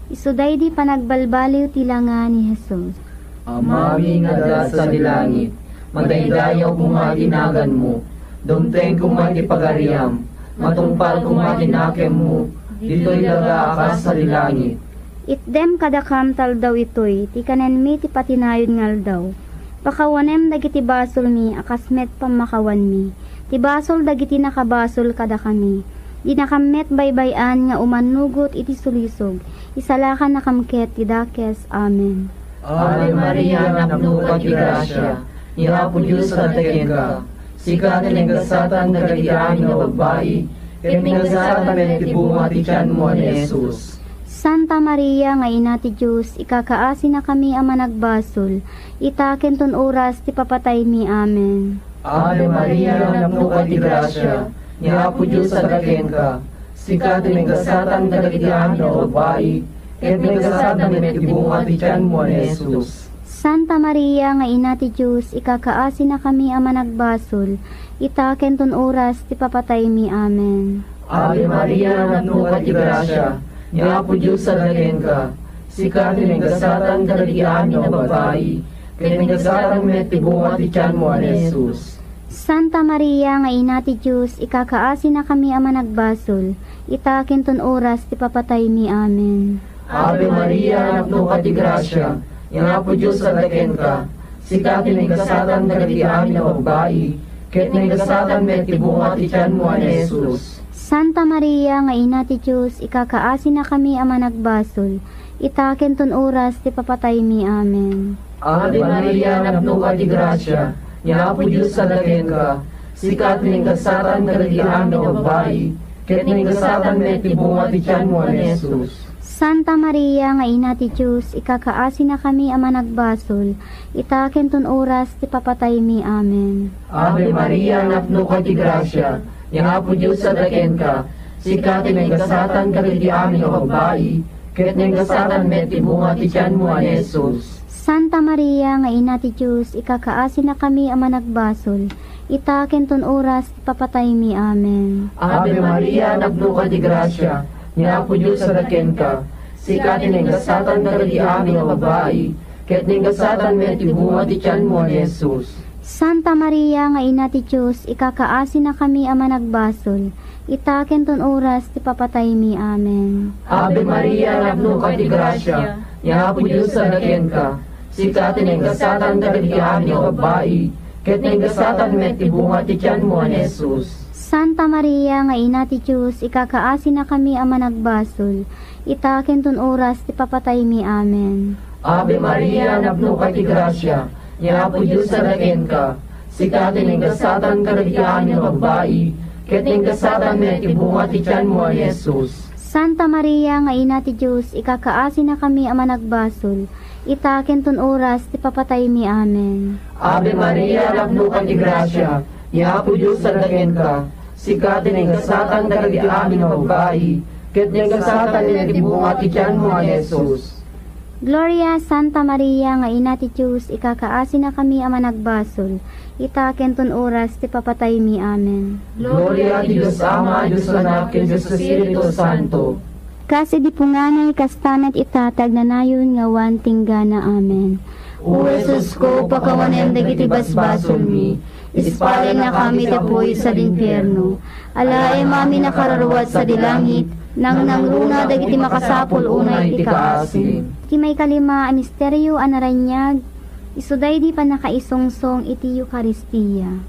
isuday di panagbalbaliw ti langa ni Jesus.
Amami nga da sa dilangit, madaydayaw kung matinagan mo, dumteng kung matipagariam, matungpal kung matinakem mo, dito'y daga akas sa dilangit.
Itdem kadakam tal daw itoy, ti kanen mi ti patinayon ngal daw. Pakawanem dagiti basol mi, akasmet pamakawan mi. Ti basol dagiti nakabasol kada kami. Di nakamet baybayan nga umanugot iti sulisog. Isalakan nakamket ti dakes. Amen.
Ave Maria, napno ka ti grasya, ni Apo Diyos taddaken ka. Sika tinaingasatan dagiti amin nga babae, ket naingasatan met ti bunga ti tiyan mo ani Jesus.
Santa Maria, nga ina ti Diyos, ikakaasi na kami ama nagbasol. Itaken ton oras ti papatay mi. Amen.
Ave Maria, napno ka ti grasya, ni Apo Diyos taddaken ka. Sika tinaingasatan dagiti amin nga babae, ket naingasatan met ti bunga ti tiyan mo ani Jesus.
Santa Maria, nga ina ti Diyos, ikakaasi na kami ama nagbasol. Itaken ton oras ti papatay mi. Amen.
Ave Maria, napno ka ti grasya, ni Apo Diyos taddaken ka. Sika tinaingasatan dagiti amin nga babae, ket naingasatan met ti bunga ti tiyan mo ani Jesus.
Santa Maria, nga ina ti Diyos, ikakaasi na kami ama nagbasol. Itaken ton oras ti papatay mi. Amen.
Ave Maria, napno ka ti grasya, ni Apo Diyos taddaken ka. Sika tinaingasatan dagiti amin nga babae, ket naingasatan met ti bunga ti tiyan mo ani Jesus.
Santa Maria, nga ina ti Diyos, ikakaasi na kami ama nagbasol. Itaken ton oras ti papatay mi. Amen.
Ave Maria, napno ka ti grasya, ni Apo Diyos taddaken ka. Sika tinaingasatan dagiti amin nga babae, ket naingasatan met ti bunga ti tiyan mo ani Jesus.
Santa Maria, nga ina ti Diyos, ikakaasi na kami ama nagbasol. Itaken ton oras ti papatay mi. Amen.
Ave Maria, napno ka ti grasya, ni Apo Diyos taddaken ka. Sika tinaingasatan dagiti amin nga babae, ket naingasatan met ti bunga ti tiyan mo ani Jesus.
Santa Maria, nga ina ti Diyos, ikakaasi na kami ama nagbasol. Itaken ton oras ti papatay mi. Amen.
Ave Maria, napno ka ti grasya, ni Apo Diyos taddaken ka. Sika tinaingasatan dagiti amin nga babae, ket naingasatan met ti bunga ti tiyan mo ani Jesus.
Santa Maria, nga ina ti Diyos, ikakaasi na kami ama nagbasol. Itaken ton oras ti papatay mi. Amen.
Ave Maria, napno ka ti grasya, ni Apo Diyos taddaken ka. Sika tinaingasatan dagiti amin nga babae, ket naigasatan met ibunga ti tiyan mo ani Jesus.
Santa Maria nga ina ti Diyos, ikakaasi na kami ama nagbasol. Itaken ton oras ti papatay mi. Amen.
Ave Maria, napno ka ti grasya, ni Apo Diyos sadaken ka. Sika tinenggasatan ka dagiti amin nga babayi, ket nenggasatan met ibunga ti tiyan mo ani Jesus.
Santa Maria nga ina ti Diyos, ikakaasi na kami ama nagbasol. Itaken ton oras ti papatay mi. Amen.
Ave Maria, napno ka ti grasya, ni Apo Diyos sadaken ka. Sika tinenggasatan ka dagiti amin nga babayi, ket nenggasatan met ibunga ti tiyan mo ani Jesus.
Gloria Santa Maria nga ina ti Diyos, ikakaasi na kami ama nagbasol. Itaken ton oras ti papatay mi. Amen.
Gloria ti Diyos Ama, Diyos Anak, ken Diyos Espiritu Santo.
Kasi di punganay kastanat itatag na nayon nga wan tinggana. Amen.
O Jesus ko, pakawanem dagiti basbasol mi, ispalin na kami tapoy sa limpierno. Alae mami nakararuat sa dilangit, nang nangruna dagiti makasapol unay ti kaasin.
Iti may kalima a misteryo anaranyag, isuday di pa nakaisungsong iti Eucharistia.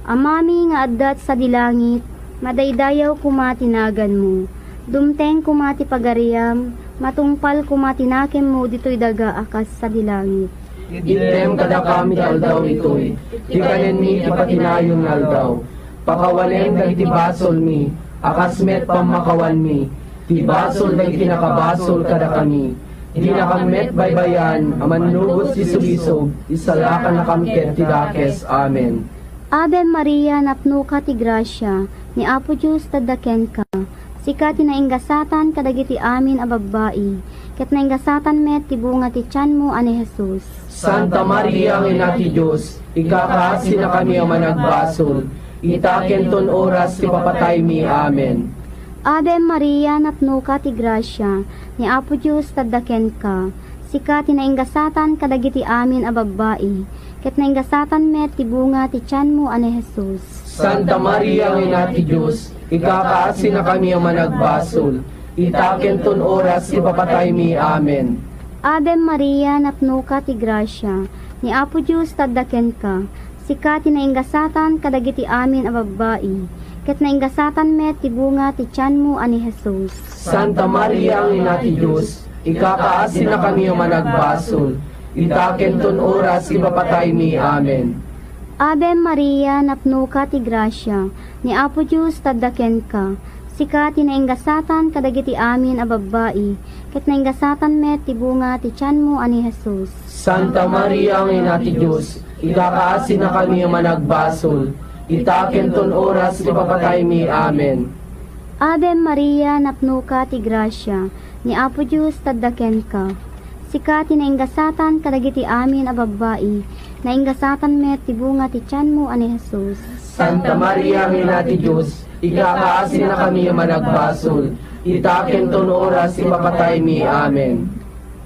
Amami nga addat sa dilangit, madaydayaw kumatinagan mo. Dumteng kumati pagariam, matungpal kumatinakem mo dito'y daga akas sa dilangit.
Item kada kami aldaw ito'y, tikanen mi ipatinayon nga aldaw. Pakawalen dagiti basol mi, akas met pamakawan mi, ti basol dagiti nakabasol kada kami. Di nakamet baybayan, amanlugos ti sulisog, isalakan na kamket ti dakes. Amen.
Ave Maria, napno ka ti grasya, ni Apo Diyos tadaken ka. Sika ti nainggasatan kadagiti amin a babayi, ket nainggasatan met ti bunga ti tiyan mo ani Jesus.
Santa Maria, ang ina ti Diyos, ikakaasi na kami ang managbasol. Itaken ton oras ti papatay mi. Amen.
Ave Maria, napno ka ti grasya, ni Apo Diyos tadaken ka. Sika ti nainggasatan kadagiti amin a babayi, ket nainggasatan met ti bunga ti tiyan mo ani Jesus.
Santa Maria, ang ina ti Diyos, ikakaasi na kami ang managbasol. Itaken ton oras ti papatay mi. Amen.
Ave Maria, napno ka ti grasya, ni Apo Diyos tadaken ka. Sika ti nainggasatan kadagiti amin a babayi, ket nainggasatan met ti bunga ti tiyan mo ani Jesus.
Santa Maria, ang ina ti Diyos, ikakaasi na kami ang managbasol. Itaken ton oras ti papatay mi. Amen.
Ave Maria, napno ka ti grasya, ni Apo Diyos tadaken ka. Sika ti nainggasatan kadagiti amin a babayi, ket nainggasatan met ti bunga ti tiyan mo ani Jesus.
Santa Maria, ang ina ti Diyos, ikakaasi na kami ang managbasol. Itaken ton oras ti papatay mi. Amen.
Ave Maria, napno ka ti grasya, ni Apo Diyos tadaken ka. Sika ti nainggasatan kadagiti amin a babayi, nainggasatan met ti bunga ti tiyan mo ani Jesus.
Santa Maria, ang ina ti Diyos, ikakaasi na kami ang managbasol. Itaken ton oras ti papatay mi. Amen.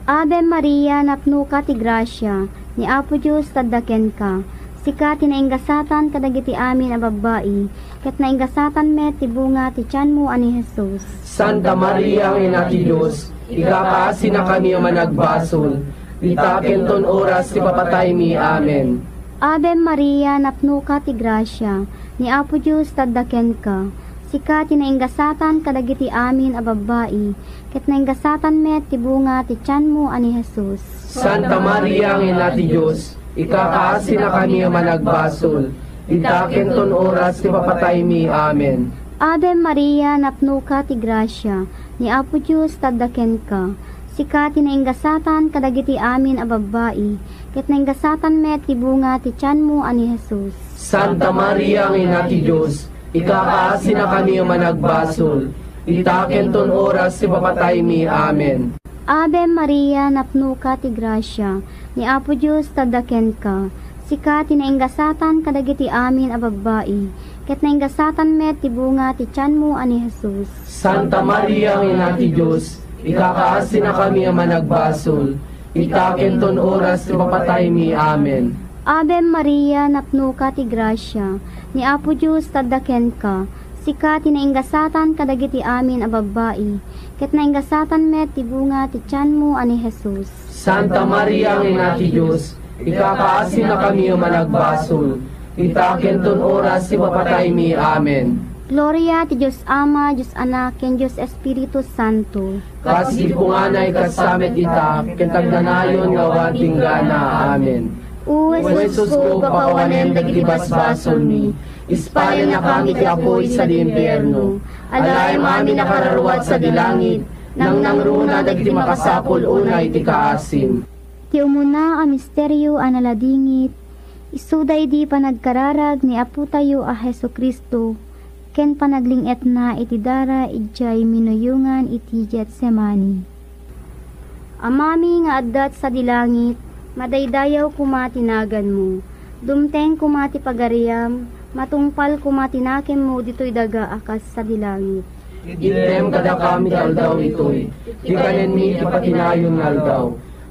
Ave Maria, napno ka ti grasya, ni Apo Diyos tadaken ka. Sika ti nainggasatan kadagiti amin a babayi, ket nainggasatan met ti bunga ti tiyan mo ani Jesus.
Santa Maria, ang ina ti Diyos, ikakaasi na kami ang managbasol. Itaken ton oras ti papatay mi. Amen.
Ave Maria, napno ka ti grasya, ni Apo Diyos tadaken ka. Sika ti nainggasatan kadagiti amin a babayi, ket nainggasatan met ti bunga ti tiyan mo ani Jesus.
Santa Maria, ang ina ti Diyos, ikakaasi na kami ang managbasol. Itaken ton oras ti papatay mi. Amen.
Ave Maria, napno ka ti grasya, ni Apo Diyos tadaken ka. Sika ti nainggasatan kadagiti amin a babayi, ket nainggasatan met ti bunga ti tiyan mo ani Jesus.
Santa Maria, ang ina ti Diyos, ikakaasi na kami ang managbasol. Itaken ton oras ti papatay mi. Amen.
Ave Maria, napno ka ti grasya, ni Apo Diyos tadaken ka. Sika ti nainggasatan kadagiti amin a babayi, ket nainggasatan met ti bunga ti tiyan mo ani Jesus.
Santa Maria, ang ina ti Diyos, ikakaasi na kami ang managbasol. Itaken ton oras ti papatay mi. Amen.
Ave Maria, napno ka ti grasya, ni Apo Diyos tadaken ka. Sika ti nainggasatan kadagiti amin a babayi, ket nainggasatan met ti bunga ti tiyan mo ani Jesus.
Santa Maria, ang ina ti Diyos, ikakaasin na kami managbasol. Itaken ton oras si papatay mi. Amen.
Gloria ti Diyos Ama, Diyos Anak, ken Diyos Espiritu Santo.
Kas di ko nga na ikasamet ita, kentagnanayon nga wating gana. Amen.
O
Jesus ko, pakawanen dagiti basbasol mi, ispaya na kami ti apoy sa dimpyerno, alay mami nakararuat sa dilangit, nang nangruna dagiti makasapol unay ti kaasim.
Ti umuna a misteryo a naladingit, isuday di panagkararag ni Apo tayo a Hesu Kristo, ken panaglinget na iti dara ijay minuyungan iti Getsemani. Amami nga addat sa dilangit, madaydayaw kumatinagan mo, dumteng kumati pagariam, matungpal kumatinakem mo dito'y daga akas sa dilangit.
Item kada kami aldaw itoy, tikanen mi ipatinayon nga aldaw,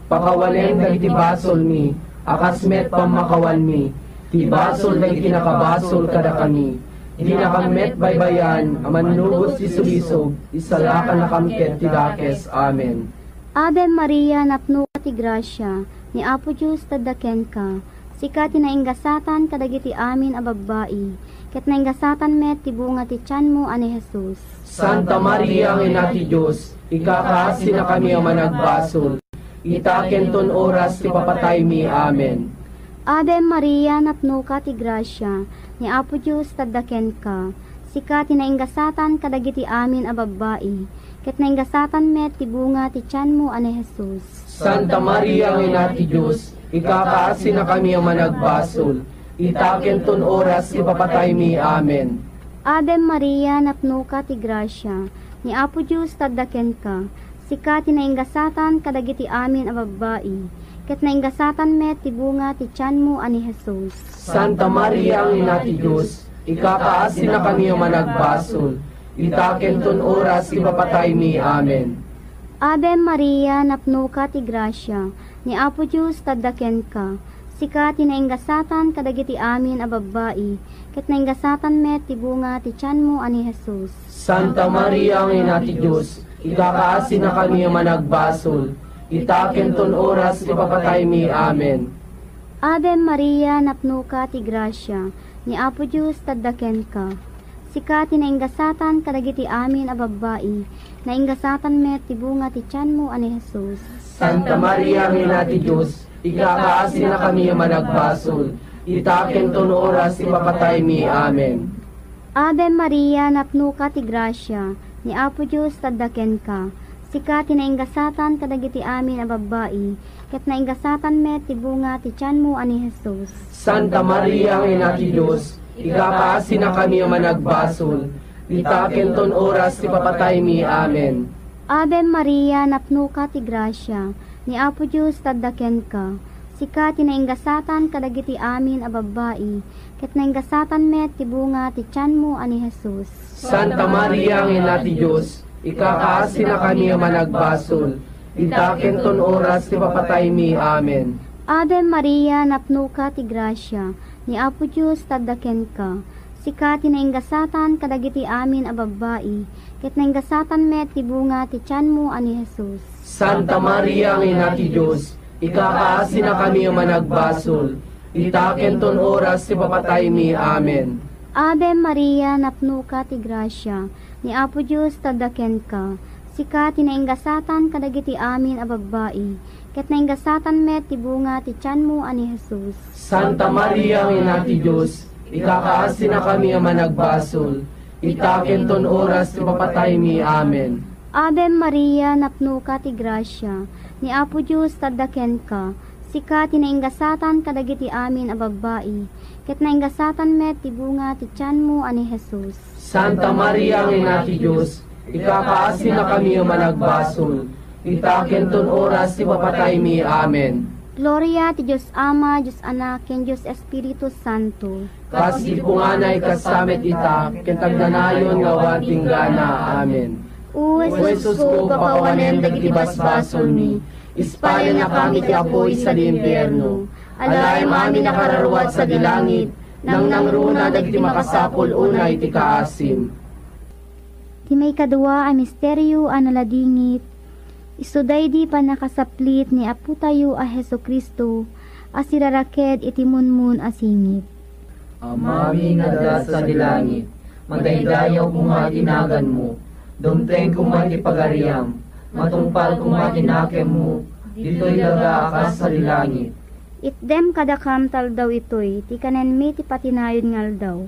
pakawalen dagiti basol mi, akasmet pamakawan mi, ti basol dagiti nakabasol kada kami, di nakamet baybayan, amanlugos ti sulisog, isalakan na kamket ti dakes. Amen.
Ave Maria, napno ti grasya, ni Apo Diyos tadaken ka, sika tinainggasatan kadagiti amin a babbai, ket nainggasatan met ti bunga ti tiyan mo ani Jesus.
Santa Maria, ang ina ti Diyos, ikakaasi na kami ang managbasol, itaken ton oras ti papatay mi. Amen.
Ave Maria, napno ka ti grasya, ni Apo Diyos tadaken ka, sika tinainggasatan kadagiti amin a babbai, ket nainggasatan met ti bunga ti tiyan mo ani Jesus.
Santa Maria, ang ina ti Diyos, ikakaasi na kami ang managbasol, itaken ton oras ti papatay mi. Amen.
Ave Maria, napno ka ti grasya, ni Apo Diyos tadaken ka, sika tinainggasatan kadagiti amin a babbai, ket nainggasatan met ti bunga ti tiyan mo ani Jesus.
Santa Maria, ang ina ti Diyos, ikakaasi na kami ang managbasol, itaken ton oras ti papatay mi. Amen.
Ave Maria, napno ka ti grasya, ni Apo Diyos tadaken ka, sika tinainggasatan kadagiti amin a babbai, ket nainggasatan met ti bunga ti tiyan mo ani Jesus.
Santa Maria, ang ina ti Diyos, ikakaasi na kami ang managbasol, itaken ton oras ti papatay mi. Amen.
Ave Maria, napno ka ti grasya, ni Apo Diyos tadaken ka, sika tinainggasatan kadagiti amin a babbai, nainggasatan met ti bunga ti tiyan mo ani Jesus.
Santa Maria, ang ina ti Diyos, ikakaasi na kami ang managbasol, itaken ton oras ti papatay mi. Amen.
Ave Maria, napno ka ti grasya, ni Apo Diyos tadaken ka, sika tinainggasatan kadagiti amin a babbai, ket nainggasatan met ti bunga ti tiyan mo ani Jesus.
Santa Maria, ang ina ti Diyos, ikakaasi na kami ang managbasol, itaken ton oras ti papatay mi. Amen.
Ave Maria, napno ka ti grasya, ni Apo Diyos tadaken ka, sika tinainggasatan kadagiti amin a babbai, ket nainggasatan met ti bunga ti tiyan mo ani Jesus.
Santa Maria, ang ina ti Diyos, ikakaasi na kami ang managbasol, itaken ton oras ti papatay mi. Amen.
Ave Maria, napno ka ti grasya, ni Apo Diyos tadaken ka, sika tinainggasatan kadagiti amin a babbai, ket nainggasatan met ti bunga ti tiyan mo ani Jesus.
Santa Maria, ang ina ti Diyos, ikakaasi na kami ang managbasol, itaken ton oras ti papatay mi. Amen.
Ave Maria, napno ka ti grasya, ni Apo Diyos tadaken ka, sika tinainggasatan kadagiti amin a babbai, ket nainggasatan met ti bunga ti tiyan mo ani Jesus.
Santa Maria, ang ina ti Diyos, ikakaasi na kami ang managbasol, itaken ton oras ti papatay mi. Amen.
Ave Maria, napno ka ti grasya, ni Apo Diyos tadaken ka, sika tinainggasatan kadagiti amin a babbai, ket nainggasatan met ti bunga ti tiyan mo ani Jesus.
Santa Maria, ang ina ti Diyos, ikakaasi na kami ang managbasol, itaken ton oras ti papatay mi. Amen.
Gloria ti Diyos Ama, Diyos Anak, ken Diyos Espiritu Santo.
Kas di ko nga na ikasamet ita, kentagnanayon nga wating gana. Amen.
O
Jesus ko, pakawanen dagiti basbasol mi, ispaya na kami ti apoy sa dimpyerno, alay mami nakararuat sa dilangit, nang nangruna dagiti makasapol unay ti kaasim.
Ti may kadua a misteryo a naladingit, isuday di pa nakasaplit ni Apo tayo a Hesu Kristo, asiraraked iti munmun asingit.
Amami nga da sa dilangit, magdaydayaw kung matinagan mo, dumteng kung matipagariam, matungpal kung matinakem mo, dito'y laga akas sa dilangit.
Itdem kadakam taldaw itoy, ti kanen mi ti patinayon ngal daw.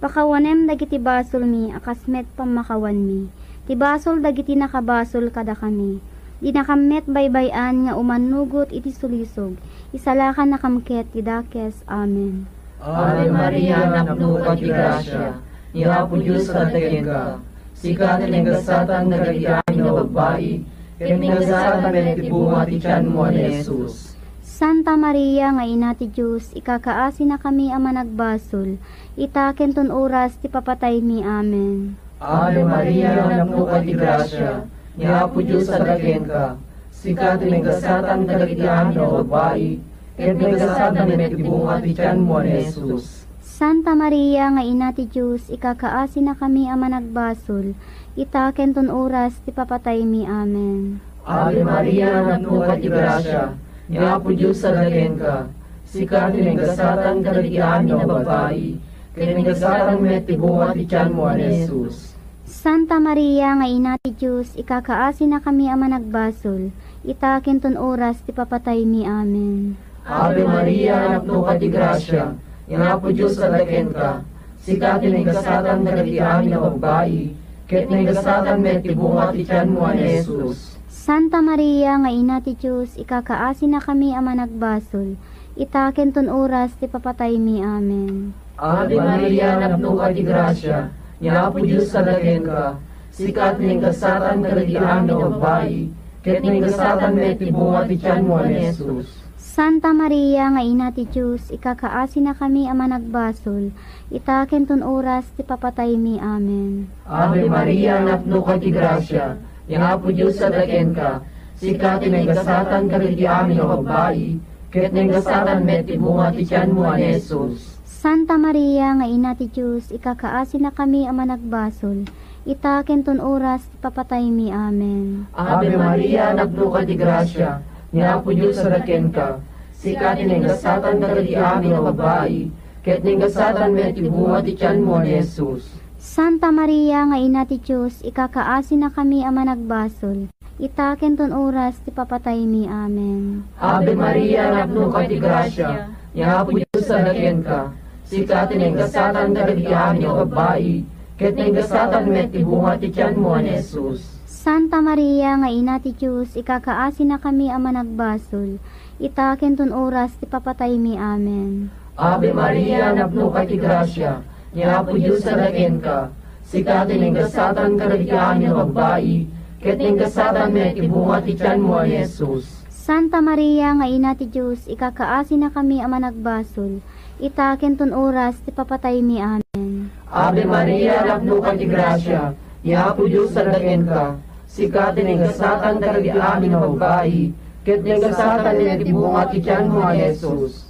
Pakawanem dagiti basol mi, akasmet pamakawan mi. Ti basol dagiti nakabasol kada kami. Di nakamet baybayan nga umanugot iti sulisog. Isalakan nakamket ti dakes. Amen.
Ave Maria, napno ka ti grasya, ni Apo Diyos kadaken ka, sikat ng gasatan nagagiyaan na babae, kaya gasatan ng tibunga ti tiyan mo ni Jesus.
Santa Maria nga ina ti Diyos, ikakaasi na kami ama nagbasol, itaken ton oras ti papatay mi. Amen.
Ave Maria, napno ka ti grasya, ni Apo Diyos kadaken ka, sikat ng gasatan nagagiyaan na babae, kaya gasatan ng tibunga ti tiyan mo ni Jesus.
Santa Maria nga ina ti Diyos, ikakaasi na kami ama nagbasol, itaken ton oras ti papatay mi. Amen.
Ave Maria, napno ka ti grasya, ni Apo Diyos kadaken ka, sikat ng gasatan nagagiyaan na babae, kaya gasatan ng tibunga ti tiyan mo ni Jesus.
Santa Maria nga ina ti Diyos, ikakaasi na kami ama nagbasol, itaken ton oras ti papatay mi. Amen.
Ave Maria, napno ka ti grasya, ni Apo Diyos kadaken ka, sikat ng gasatan nagagiyaan na babae, kaya gasatan ng tibunga ti tiyan mo ni Jesus.
Santa Maria nga ina ti Diyos, ikakaasi na kami ama nagbasol, itaken ton oras ti papatay mi. Amen.
Ave Maria, napno ka ti grasya, ni Apo Diyos kadaken ka, sikat ng gasatan nagagiyaan na babae, kaya gasatan ng tibunga ti tiyan mo ni Jesus.
Santa Maria nga ina ti Diyos, ikakaasi na kami ama nagbasol, itaken ton oras ti papatay mi. Amen.
Ave Maria, napno ka ti grasya, ni Apo Diyos kadaken ka, sikat ng gasatan nagagiyaan na babae, kaya gasatan ng tibunga ti tiyan mo ni Jesus.
Santa Maria nga ina ti Diyos, ikakaasi na kami ama nagbasol, itaken ton oras ti papatay mi. Amen.
Ave Maria, napno ka ti grasya, ni Apo Diyos kadaken ka, sikat ng gasatan nagagiyaan na babae, kaya gasatan ng tibunga ti tiyan mo ni Jesus.
Santa Maria nga ina ti Diyos, ikakaasi na kami ama nagbasol, itaken ton oras ti papatay mi. Amen.
Ave Maria, napno ka ti grasya, ni Apo Diyos kadaken ka, sikat ng gasatan nagagiyaan na babae, kaya gasatan ng tibunga ti tiyan mo ni Jesus.
Santa Maria nga ina ti Diyos, ikakaasi na kami ama nagbasol, itaken ton oras ti papatay mi. Amen.
Ave Maria, napno ka ti grasya, ni Apo Diyos kadaken ka, sikat ng gasatan nagagiyaan na babae, kaya gasatan ng tibunga ti tiyan mo ni Jesus.
Santa Maria nga ina ti Diyos, ikakaasi na kami ama nagbasol, itaken ton oras ti papatay mi. Amen.
Ave Maria, napno ka ti grasya, ni Apo Diyos kadaken ka, sikat ng gasatan nagagiyaan na babae, kaya gasatan ng tibunga ti tiyan mo ni Jesus.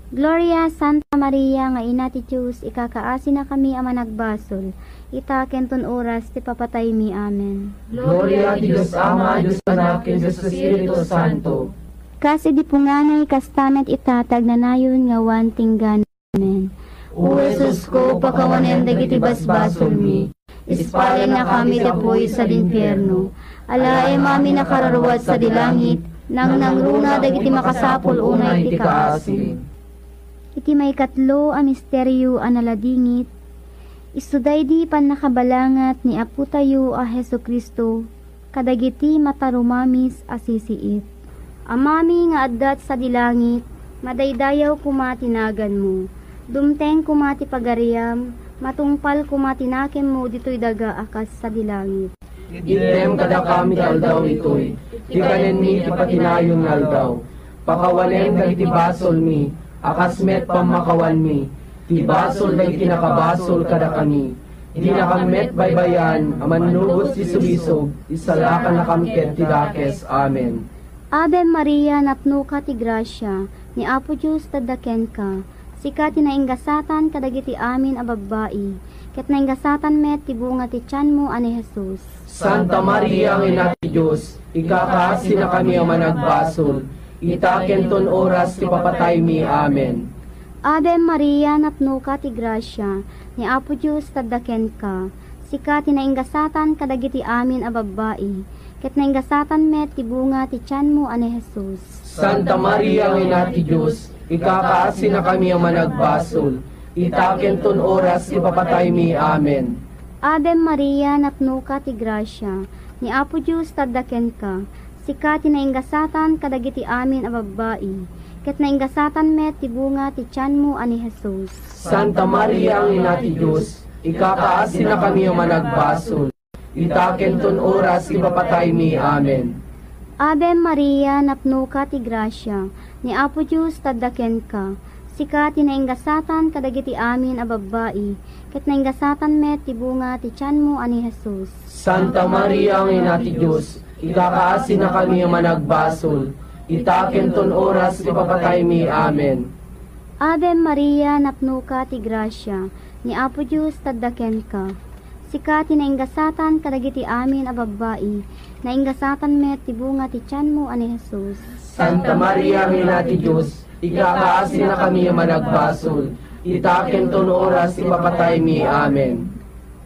Gloria Santa Maria nga ina ti Diyos, ikakaasi na kami ama nagbasol, itaken ton oras ti papatay mi. Amen.
Gloria ti Diyos Ama, Diyos Anak, ken Diyos Espiritu Santo.
Kasi di punganay kastamet itatag na nayon nga wan tinggan. Amen.
O Jesus ko, pakawanen dagiti basbasol mi, ispalin na kami tapoy sa linferno.
Alae mami nakararuwad sa dilangit, nang nangruna dagiti makasapol unay ti kaasin. Iti may katlo a misteryo a naladingit, isuday di pan nakabalangat ni Apo tayo a Hesu Kristo, kadagiti matarumamis a sisiit. Amami nga addat sa dilangit, madaydayaw kumatinagan mo, dumteng kumati pagariam, matungpal kumatinakem mo dito'y daga akas sa dilangit.
Item kada kami aldaw itoy, ti kanen mi ti patinayon nga aldaw, pakawalen dagiti basol mi, akasmet pamakawan mi, ti basol dagiti nakabasol kada kami, hindi nakamet baybayan, amanubos ti sulisog, isalakan na kamket ti dakes. Amen.
Ave Maria, napno ka ti grasya, ni Apo Diyos tadaken ka, sika tinainggasatan kadagiti amin a babae, ket nainggasatan met ti bunga ti tiyan mo ani Jesus.
Santa Maria, ang ina ti Diyos, ikakaasi na kami ang managbasol, itaken ton oras ti papatay mi. Amen.
Ave Maria, napno ka ti grasya, ni Apo Diyos taddaken ka, sika tinainggasatan kadagiti amin a babae, ket nainggasatan met ti bunga ti tiyan mo ani Jesus.
Santa Maria, ina ti Diyos, ikakaasi na kami ang managbasol, itaken ton oras ti papatay mi. Amen.
Ave Maria, napno ka ti grasya, ni Apo Diyos taddaken ka, sika tinainggasatan kadagiti amin a babae, ket nainggasatan met ti bunga ti tiyan mo ani Jesus.
Santa Maria, ina ti Diyos, ikakaasi na kami ang managbasol, itaken ton oras ti papatay mi. Amen.
Ave Maria, napno ka ti grasya, ni Apo Diyos taddaken ka, sika tinainggasatan kadagiti amin a babae, ket nainggasatan met ti bunga ti tiyan mo ani Jesus.
Santa Maria, ina ti Diyos, ikakaasi na kami ang managbasol, itaken ton oras ti papatay mi. Amen.
Ave Maria, napno ka ti grasya, ni Apo Diyos taddaken ka, sika tinainggasatan kadagiti amin a babae, nainggasatan met ti bunga ti tiyan mo ani Jesus.
Santa Maria, ina ti Diyos, ikakaasi na kami ang managbasol, itaken ton oras ti papatay mi. Amen.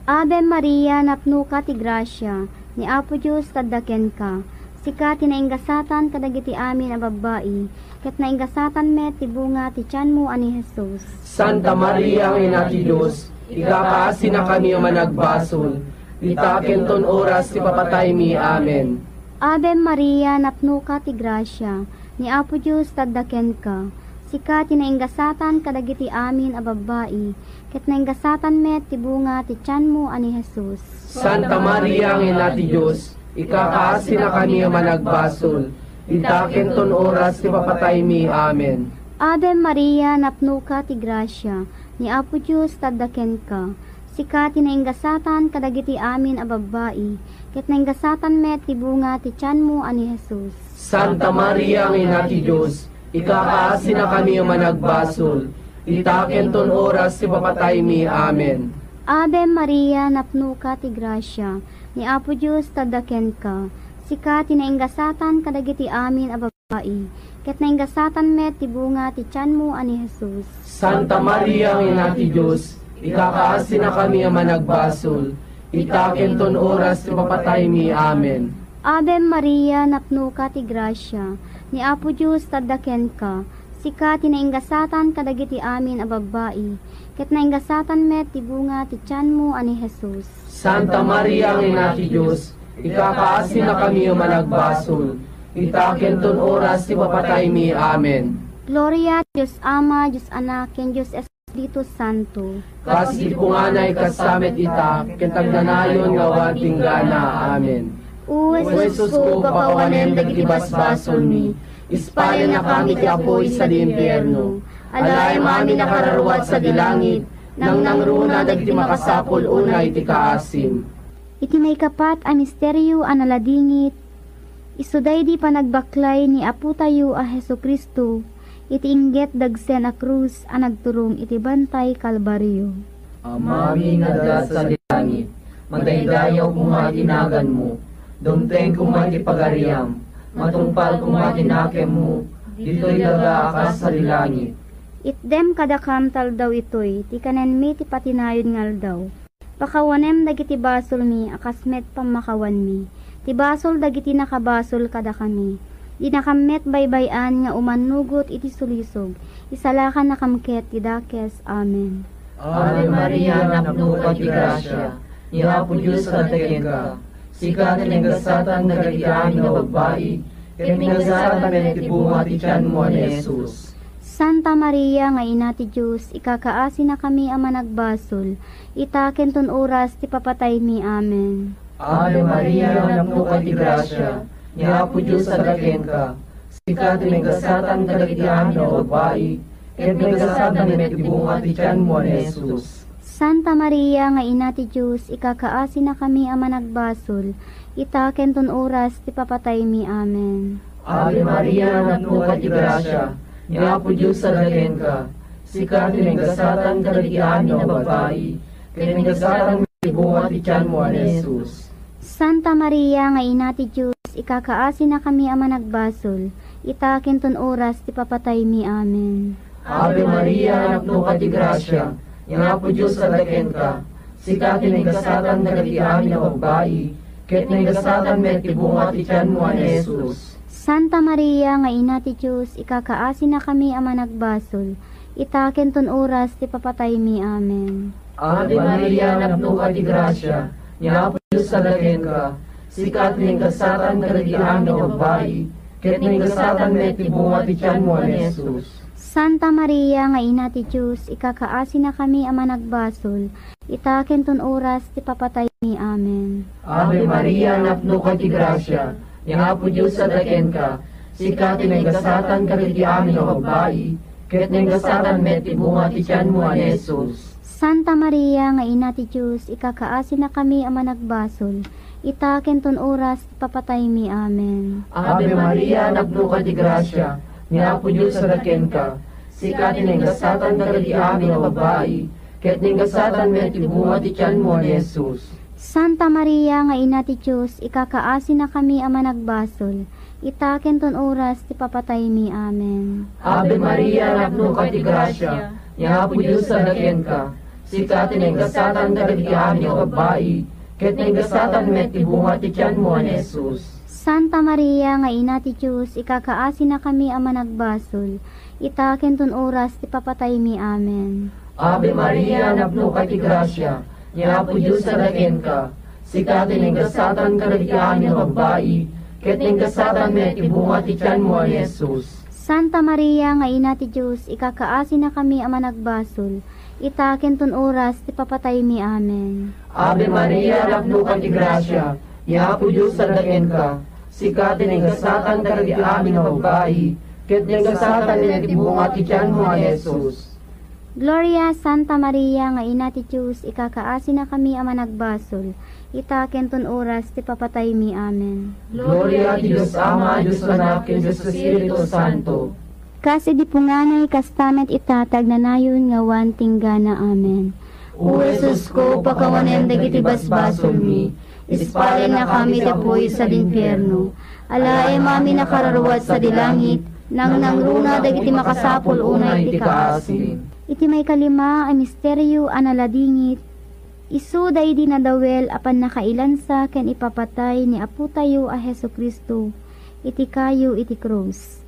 Ave Maria, napno ka ti grasya, ni Apo Diyos taddaken ka, sika tinainggasatan kadagiti amin a babae, ket nainggasatan met ti bunga ti tiyan mo ani Jesus.
Santa Maria, ina ti Diyos, ikakaasi na kami ang managbasol, itaken ton oras ti papatay mi. Amen.
Ave Maria, napno ka ti grasya, ni Apo Diyos taddaken ka, sika tinainggasatan kadagiti amin a babae, ket nainggasatan met ti bunga ti tiyan mo ani Jesus.
Santa Maria, ina ti Diyos, ikakaasi na kami ang managbasol, itaken ton oras ti papatay mi. Amen.
Ave Maria, napno ka ti grasya, ni Apo Diyos taddaken ka, sika tinainggasatan kadagiti amin a babae, ket nainggasatan met ti bunga ti tiyan mo ani Jesus.
Santa Maria, ina ti Diyos, ikakaasi na kami ang managbasol, itaken ton oras ti papatay mi. Amen.
Ave Maria, napno ka ti grasya, ni Apo Diyos taddaken ka, sika tinainggasatan kadagiti amin a babae, ket nainggasatan met ti bunga ti tiyan mo ani Jesus.
Santa Maria, ina ti Diyos, ikakaasi na kami ang managbasol, itaken ton oras ti papatay mi. Amen.
Ave Maria, napno ka ti grasya, ni Apo Diyos taddaken ka, sika tinainggasatan kadagiti amin a babae, ket nainggasatan met ti bunga ti tiyan mo ani Jesus.
Santa Maria, ina ti Diyos, ikakaasi na kami ang managbasol, itaken ton oras ti papatay mi. Amen.
Gloria Diyos Ama, Diyos Anak, ken Diyos Espiritu Santo.
Kas ipunganay kasamet ita, kentagnanayon nga wan tinggana. Amen.
O
O Jesus ko, papawanem dagiti basbasol mi, ispaya na kami ti apoy sa limpierno, alay mami nakararuat sa dilangit, nang nangruna dagiti makasapol unay ti kaasim.
Iti may kapat a misteryo a naladingit, isuday di panagbaklay ni Apo tayo a Hesu Kristo, iti inggit dagsen a krus a nagturong iti bantay Kalbaryo.
Amami nga da sa dilangit, magdaydayaw kung matinagan mo, dumteng kung matipagariam, matungpal kung matinakem mo, dito'y daga akas sa dilangit.
Itdem kadakam taldaw itoy, ti kanen mi ti patinayon ngal daw. Pakawanem dagiti basol mi, akasmet pamakawan mi. Ti basol dagiti nakabasol kada kami. Di nakamet baybayan nga umanugot iti sulisog. Isalakan nakamket ti dakes. Amen.
Ave Maria, napno ka ti grasya, ni Apo Diyos taddaken ka, sika tinenggasatan nagagiyaan nga babae, tinenggasatan men ti bunga ti tiyan mo ni Jesus.
Santa Maria nga ina ti Diyos, ikakaasi na kami ang managbasol, itaken ton oras ti papatay mi. Amen.
Ave Maria, napno ka ti grasya, ni Apo Diyos taddaken ka, sika tinenggasatan nagagiyaan nga babae, tinenggasatan men ti bunga ti tiyan mo ni Jesus.
Santa Maria nga ina ti Diyos, ikakaasi na kami ang managbasol, itaken ton oras ti papatay mi. Amen.
Ave Maria, napno ka ti grasya, ni Apo Diyos taddaken ka, sika tinenggasatan kadagitian nga babae, tinenggasatan ti bunga ti tiyan mo ni Jesus.
Santa Maria nga ina ti Diyos, ikakaasi na kami ang managbasol, itaken ton oras ti papatay mi. Amen.
Ave Maria, napno ka ti grasya, nga po Diyos sadaken ka, sika tiniggasatan dagiti amin a babayi, ket naigasatan met ti bunga ti tiyan mo ni Jesus.
Santa Maria nga ina ti Diyos, ikakaasin na kami ama nagbasol, itaken ton oras ti papatay mi. Amen.
Ave Maria, napno ka ti grasya, nga po Diyos sadaken ka, sika tiniggasatan dagiti amin a babayi, ket naigasatan met ti bunga ti tiyan mo ni Jesus.
Santa Maria nga ina ti Diyos, ikakaasin na kami ama nagbasol, itaken ton oras ti papatay mi. Amen.
Ave Maria, napno ka ti grasya, nga po Diyos sadaken ka, sika tiniggasatan dagiti amin a babayi, ket naigasatan met ti bunga ti tiyan mo ni Jesus.
Santa Maria nga ina ti Diyos, ikakaasin na kami ama nagbasol, itaken ton oras ti papatay mi. Amen.
Ave Maria, napno ka ti grasya, nga po Diyos sadaken ka, sika tiniggasatan dagiti amin a babayi, ket naigasatan met ti bunga ti tiyan mo ni Jesus.
Santa Maria nga ina ti Diyos, ikakaasin na kami ama nagbasol, itaken ton oras ti papatay mi. Amen.
Ave Maria, napno ka ti grasya, nga po Diyos sadaken ka, sika tiniggasatan dagiti amin a babayi, ket naigasatan met ti bunga ti tiyan mo ni Jesus.
Santa Maria nga ina ti Diyos, ikakaasin na kami ama nagbasol, itaken ton oras ti papatay mi. Amen.
Ave Maria, napno ka ti grasya, nga po Diyos sadaken ka, sika tiniggasatan dagiti amin a babayi, ket naigasatan met ti bunga ti tiyan mo ni Jesus.
Santa Maria nga ina ti Diyos, ikakaasin na kami ama nagbasol, itaken ton oras ti papatay mi. Amen.
Ave Maria, napno ka ti grasya, nga po Diyos sadaken ka, sika tiniggasatan dagiti amin a babayi, ket naigasatan met ti bunga ti tiyan mo ni Jesus.
Gloria Santa Maria nga ina ti Diyos, ikakaasin na kami ama nagbasol, itaken ton oras ti papatay mi. Amen.
Gloria ti Diyos Ama, Diyos Anak, ken Diyos Espiritu Santo.
Kasi di punganay kastamet itatag na nayon nga wan tinggana. Amen.
O Jesus ko, pakawanen dagiti basbasol mi, ispalen na kami tapoy sa linferno. Alae mami nakararwat sa dilangit, nang nangruna dagiti makasapol unay ti kaasin.
Iti may kalima ay misteryo analadingit, isu daydi na dawel apan nakailansa ken ipapatay ni Apo tayo a Hesu Kristo, iti kayo iti krus.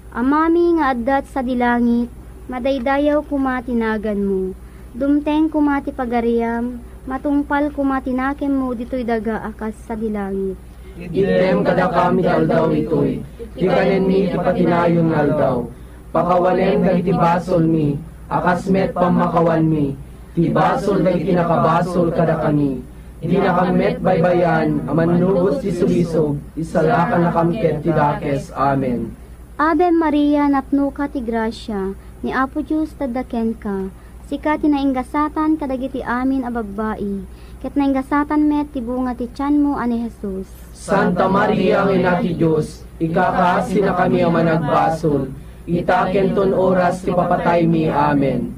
Amami nga addat sa dilangit, madaydayaw kumatinagan mo, dumteng kumati pagariam, matungpal kumatinakem mo dito'y daga akas sa dilangit.
Item kada kami aldaw itoy, ti kanen mi ipatinayon nga aldaw. Pakawalen dagiti basol mi, akasmet pamakawan mi, ti basol dagiti nakabasol kada kami. Hindi nakamet baybayan, amanubos ti sulisog, isalakan na kamket ti dakes. Amen.
Ave Maria, napno ka ti grasya, ni Apo Diyos tadaken ka, sika ti nainggasatan kadagiti amin a babae, ket nainggasatan met ti bunga ti tiyan mo ani Jesus.
Santa Maria, ang ina ti Diyos, ikakaasin na kami ang managbasol, itaken ton oras ti papatay mi. Amen.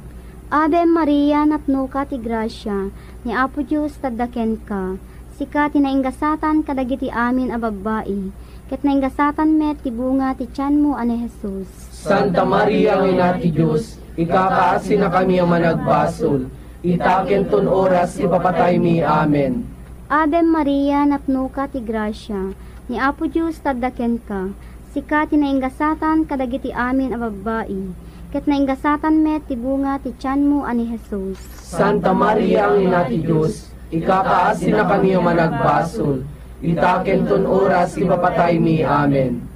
Ave Maria, napno ka ti grasya, ni Apo Diyos tadaken ka, sika ti nainggasatan kadagiti amin a babae, ket nainggasatan met ti bunga ti tiyan mo ani Jesus.
Santa Maria, ang ina ti Diyos, ikakaasin na kami ang managbasol, itaken ton oras ti papatay mi. Amen.
Ave Maria, napno ka ti grasya, ni Apo Diyos tadaken ka, sika ti nainggasatan kadagiti amin a babae, ket nainggasatan met ti bunga ti tiyan mo ani Jesus.
Santa Maria, ang ina ti Diyos, ikakaasin na kami ang managbasol, itaken ton oras ti papatay mi. Amen.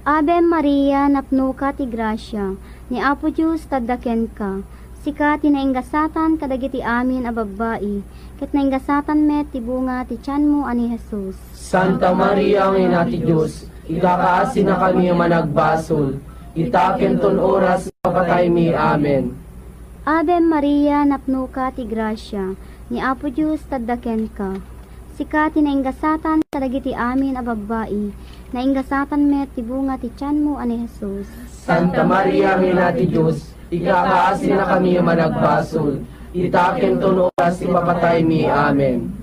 Ave Maria, napno ka ti grasya, ni Apo Diyos tadaken ka, sika ti nainggasatan kadagiti amin a babae, ket nainggasatan met ti bunga ti tiyan mo ani Jesus.
Santa Maria, ang ina ti Diyos, ikakaasin na kami ang managbasol, itaken ton oras ti papatay mi. Amen.
Ave Maria, napno ka ti grasya, ni Apo Diyos tadaken ka, sika ti nainggasatan kadagiti amin a babae, nainggasatan met ti bunga ti tiyan mo ani Jesus.
Santa Maria, ang ina ti Diyos, ikakaasin na kami ang managbasol, itaken ton oras ti papatay mi. Amen.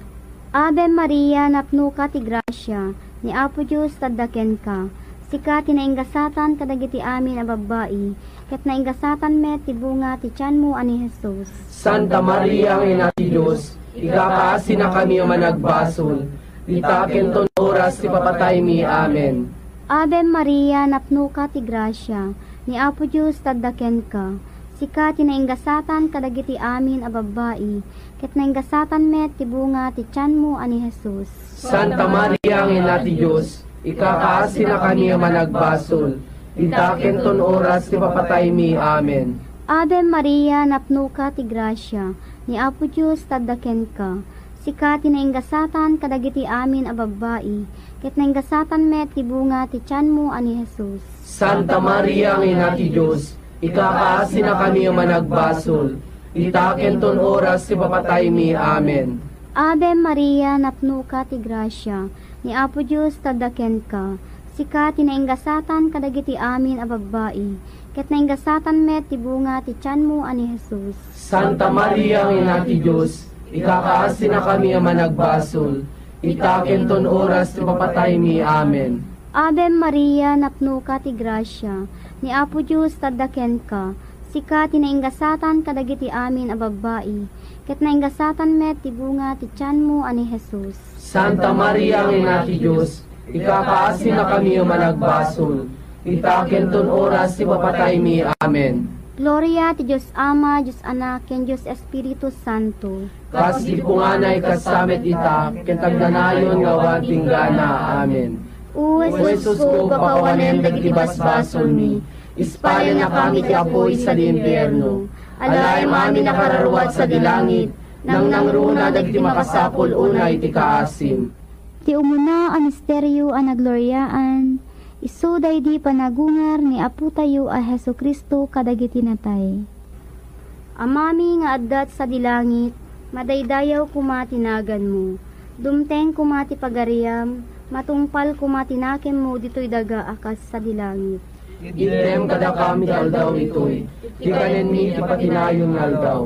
Ave Maria, napno ka ti grasya, ni Apo Diyos tadaken ka, Sika tinaingasatan kadagiti amin a babai, ket naingasatan met ti bunga ti tiyan mo ani Jesus.
Santa Maria, Ina ti Diyos, ikakaasi na kami managbasol. Itaken ton oras ti papatay mi. Amen.
Ave Maria, napno ka ti grasya, ni Apo Diyos taddaken ka. Sika tinaingasatan kadagiti amin a babai, ket naingasatan met ti bunga ti tiyan mo ani Jesus.
Santa Maria, Ina ti Diyos, ikakaasi na kami managbasol. Itaken ton oras ti papatay mi. Amen.
Ave Maria, napno ka ti grasya, ni Apo Diyos taddaken ka. Sika tinaingasatan kadagiti amin a babai, ket naingasatan met ti bunga ti tiyan mo ani Jesus.
Santa Maria, Ina ti Diyos, ikakaasi na kami managbasol. Itaken ton oras ti papatay mi. Amen.
Ave Maria, napno ka ti grasya, ni Apo Diyos taddaken ka. Sika tinaingasatan kadagiti amin a babai, ket naingasatan met ti bunga ti tiyan mo ani Jesus.
Santa Maria, Ina ti Diyos, ikakaasi na kami managbasol. Itaken ton oras ti papatay mi. Amen.
Ave Maria, napno ka ti grasya, ni Apo Diyos taddaken ka. Sika tinaingasatan kadagiti amin a babai, ket naingasatan met ti bunga ti tiyan mo ani Jesus.
Santa Maria, Ina ti Diyos, ikakaasi na kami managbasol. Itaken ton oras ti papatay mi. Amen.
Gloria ti Diyos Ama, Diyos Anak, ken Diyos Espiritu Santo.
Kas di ko nga na ikasamet ita, kentagdanayon nga wating gana. Amen.
O
Jesus ko, pakawanen dagiti basbasol mi, ispalin na kami ti apoy sa limpierno. Alay mami nakararwat sa dilangit, nang nangruna dagiti makasapol unay ti kaasim.
Ti umuna a misteryo a nagloryaan, isu daydi panagungar ni Apo tayo a Hesu Kristo kadagiti natay. Amami nga addat sa dilangit, madaydayaw kumatinagan mo. Dumteng kumati pagariam, matungpal kumatinakem mo dito'y daga akas sa dilangit.
Item kada kami aldaw ito'y, tikanen mi ti patinayon nga aldaw.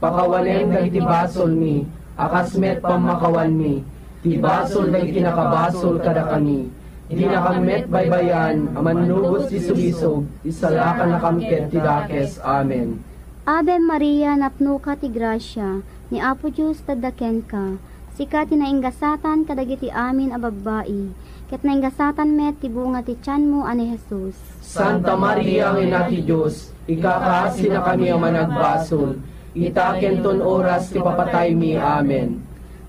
Pakawalen dagiti basol mi, akasmet pamakawan mi. Ti basol dagiti nakabasol kada kami. Di nakamet baybayan, amanlugos ti sulisog, isalakan na kamket ti dakes. Amen.
Ave Maria, napno ka ti grasya, ni Apo Diyos taddaken ka. Sika tinaingasatan kadagiti amin a babai, ket naingasatan met ti bunga ti tiyan mo ani Jesus.
Santa Maria, Ina ti Diyos, ikakaasi na kami managbasol. Itaken ton oras ti papatay mi. Amen.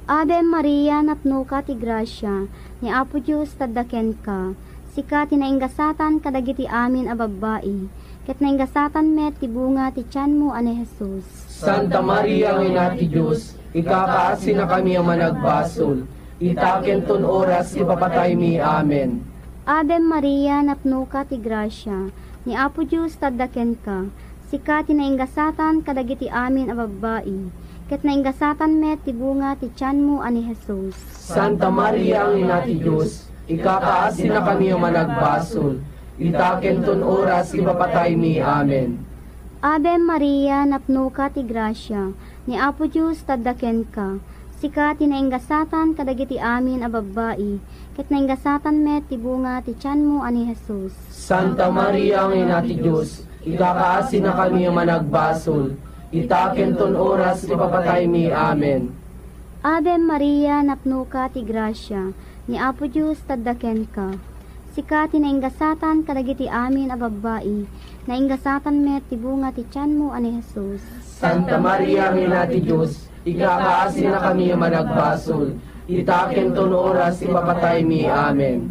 Ave Maria, napno ka ti grasya, ni Apo Diyos taddaken ka. Sika tinaingasatan kadagiti amin a babai, ket naingasatan met ti bunga ti tiyan mo ani Jesus.
Santa Maria, Ina ti Diyos, ikakaasi na kami managbasol. Itaken ton oras ti papatay mi. Amen.
Ave Maria, napno ka ti grasya, ni Apo Diyos taddaken ka. Sika tinaingasatan kadagiti amin a babai, ket naingasatan met ti bunga ti tiyan mo ani Jesus.
Santa Maria, Ina ti Diyos, ikakaasi na kami managbasol. Itaken ton oras ti papatay mi. Amen.
Ave Maria, napno ka ti grasya, ni Apo Diyos taddaken ka. Sika tinaingasatan kadagiti amin a babai, ket naingasatan met ti bunga ti tiyan mo ani Jesus.
Santa Maria, Ina ti Diyos, ikakaasi na kami managbasol. Itaken ton oras ti papatay mi. Amen.
Ave Maria, napno ka ti grasya, ni Apo Diyos taddaken ka. Sika tinaingasatan kadagiti amin a babai, naingasatan met ti bunga ti tiyan mo ani Jesus.
Santa Maria, Ina ti Diyos, ikakaasi na kami managbasol. Itaken ton oras ti papatay mi. Amen.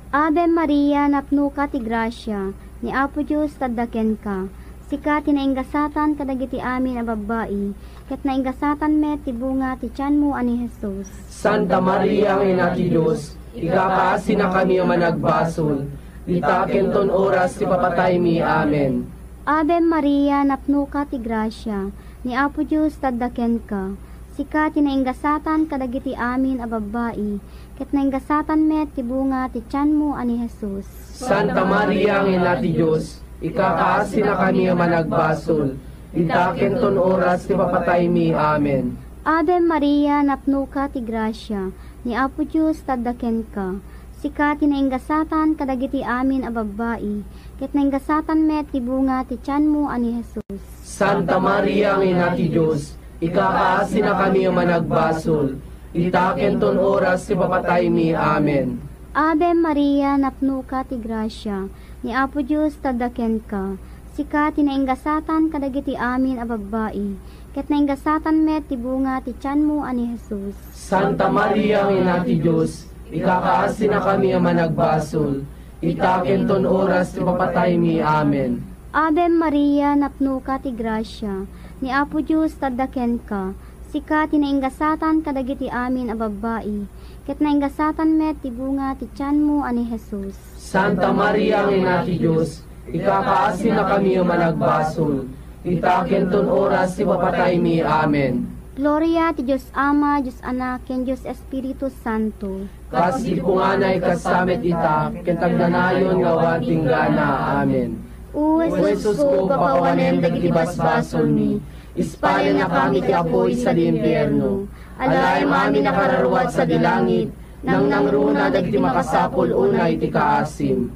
Ave Maria, napno ka ti grasya, ni Apo Diyos taddaken ka. Sika tinaingasatan kadagiti amin a babai, ket naingasatan met ti bunga ti tiyan mo ani Jesus.
Santa Maria, Ina ti Diyos, ikakaasi na kami managbasol. Itaken ton oras ti papatay mi. Amen.
Ave Maria, napno ka ti grasya, ni Apo Diyos taddaken ka. Sika tinaingasatan kadagiti amin a babai, ket naingasatan met ti bunga ti tiyan mo ani Jesus.
Santa Maria, Ina ti Diyos, ikakaasi na kami managbasol. Itaken ton oras ti papatay mi. Amen.
Ave Maria, napno ka ti grasya, ni Apo Diyos taddaken ka. Sika tinainggasatan kadagiti amin a babbai, ket nainggasatan met ti bunga ti tiyan mo ani Jesus.
Santa Maria, ang ina ti Diyos, ikakaasi na kami managbasol. Itaken ton oras ti papatay mi. Amen.
Ave Maria, napno ka ti grasya, ni Apo Diyos tadaken ka. Sika tinainggasatan kadagiti amin a babbai, ket nainggasatan met ti bunga ti tiyan mo ani Jesus.
Santa Maria, ang ina ti Diyos, ikakaasi na kami managbasol. Itaken ton oras ti papatay mi. Amen.
Ave Maria, napno ka ti grasya, ni Apo Diyos tadaken ka. Sika tinainggasatan kadagiti amin a babbai, ket nainggasatan met ti bunga ti tiyan mo ani Jesus.
Santa Maria, ang ina ti Diyos, ikakaasi na kami managbasol. Itaken ton oras ti papatay mi. Amen.
Gloria ti Diyos Ama, Diyos Anak, ken Diyos Espiritu Santo.
Kas di punganay kasamet ita, kentagnanayon nga wating gana. Amen.
O
Jesus ko, papawanem dagiti basbasol mi, ispaya na kami ti apoy sa limpierno. Alay mami nakararuat sa dilangit, nang nangruna dagiti makasapol unay ti kaasim.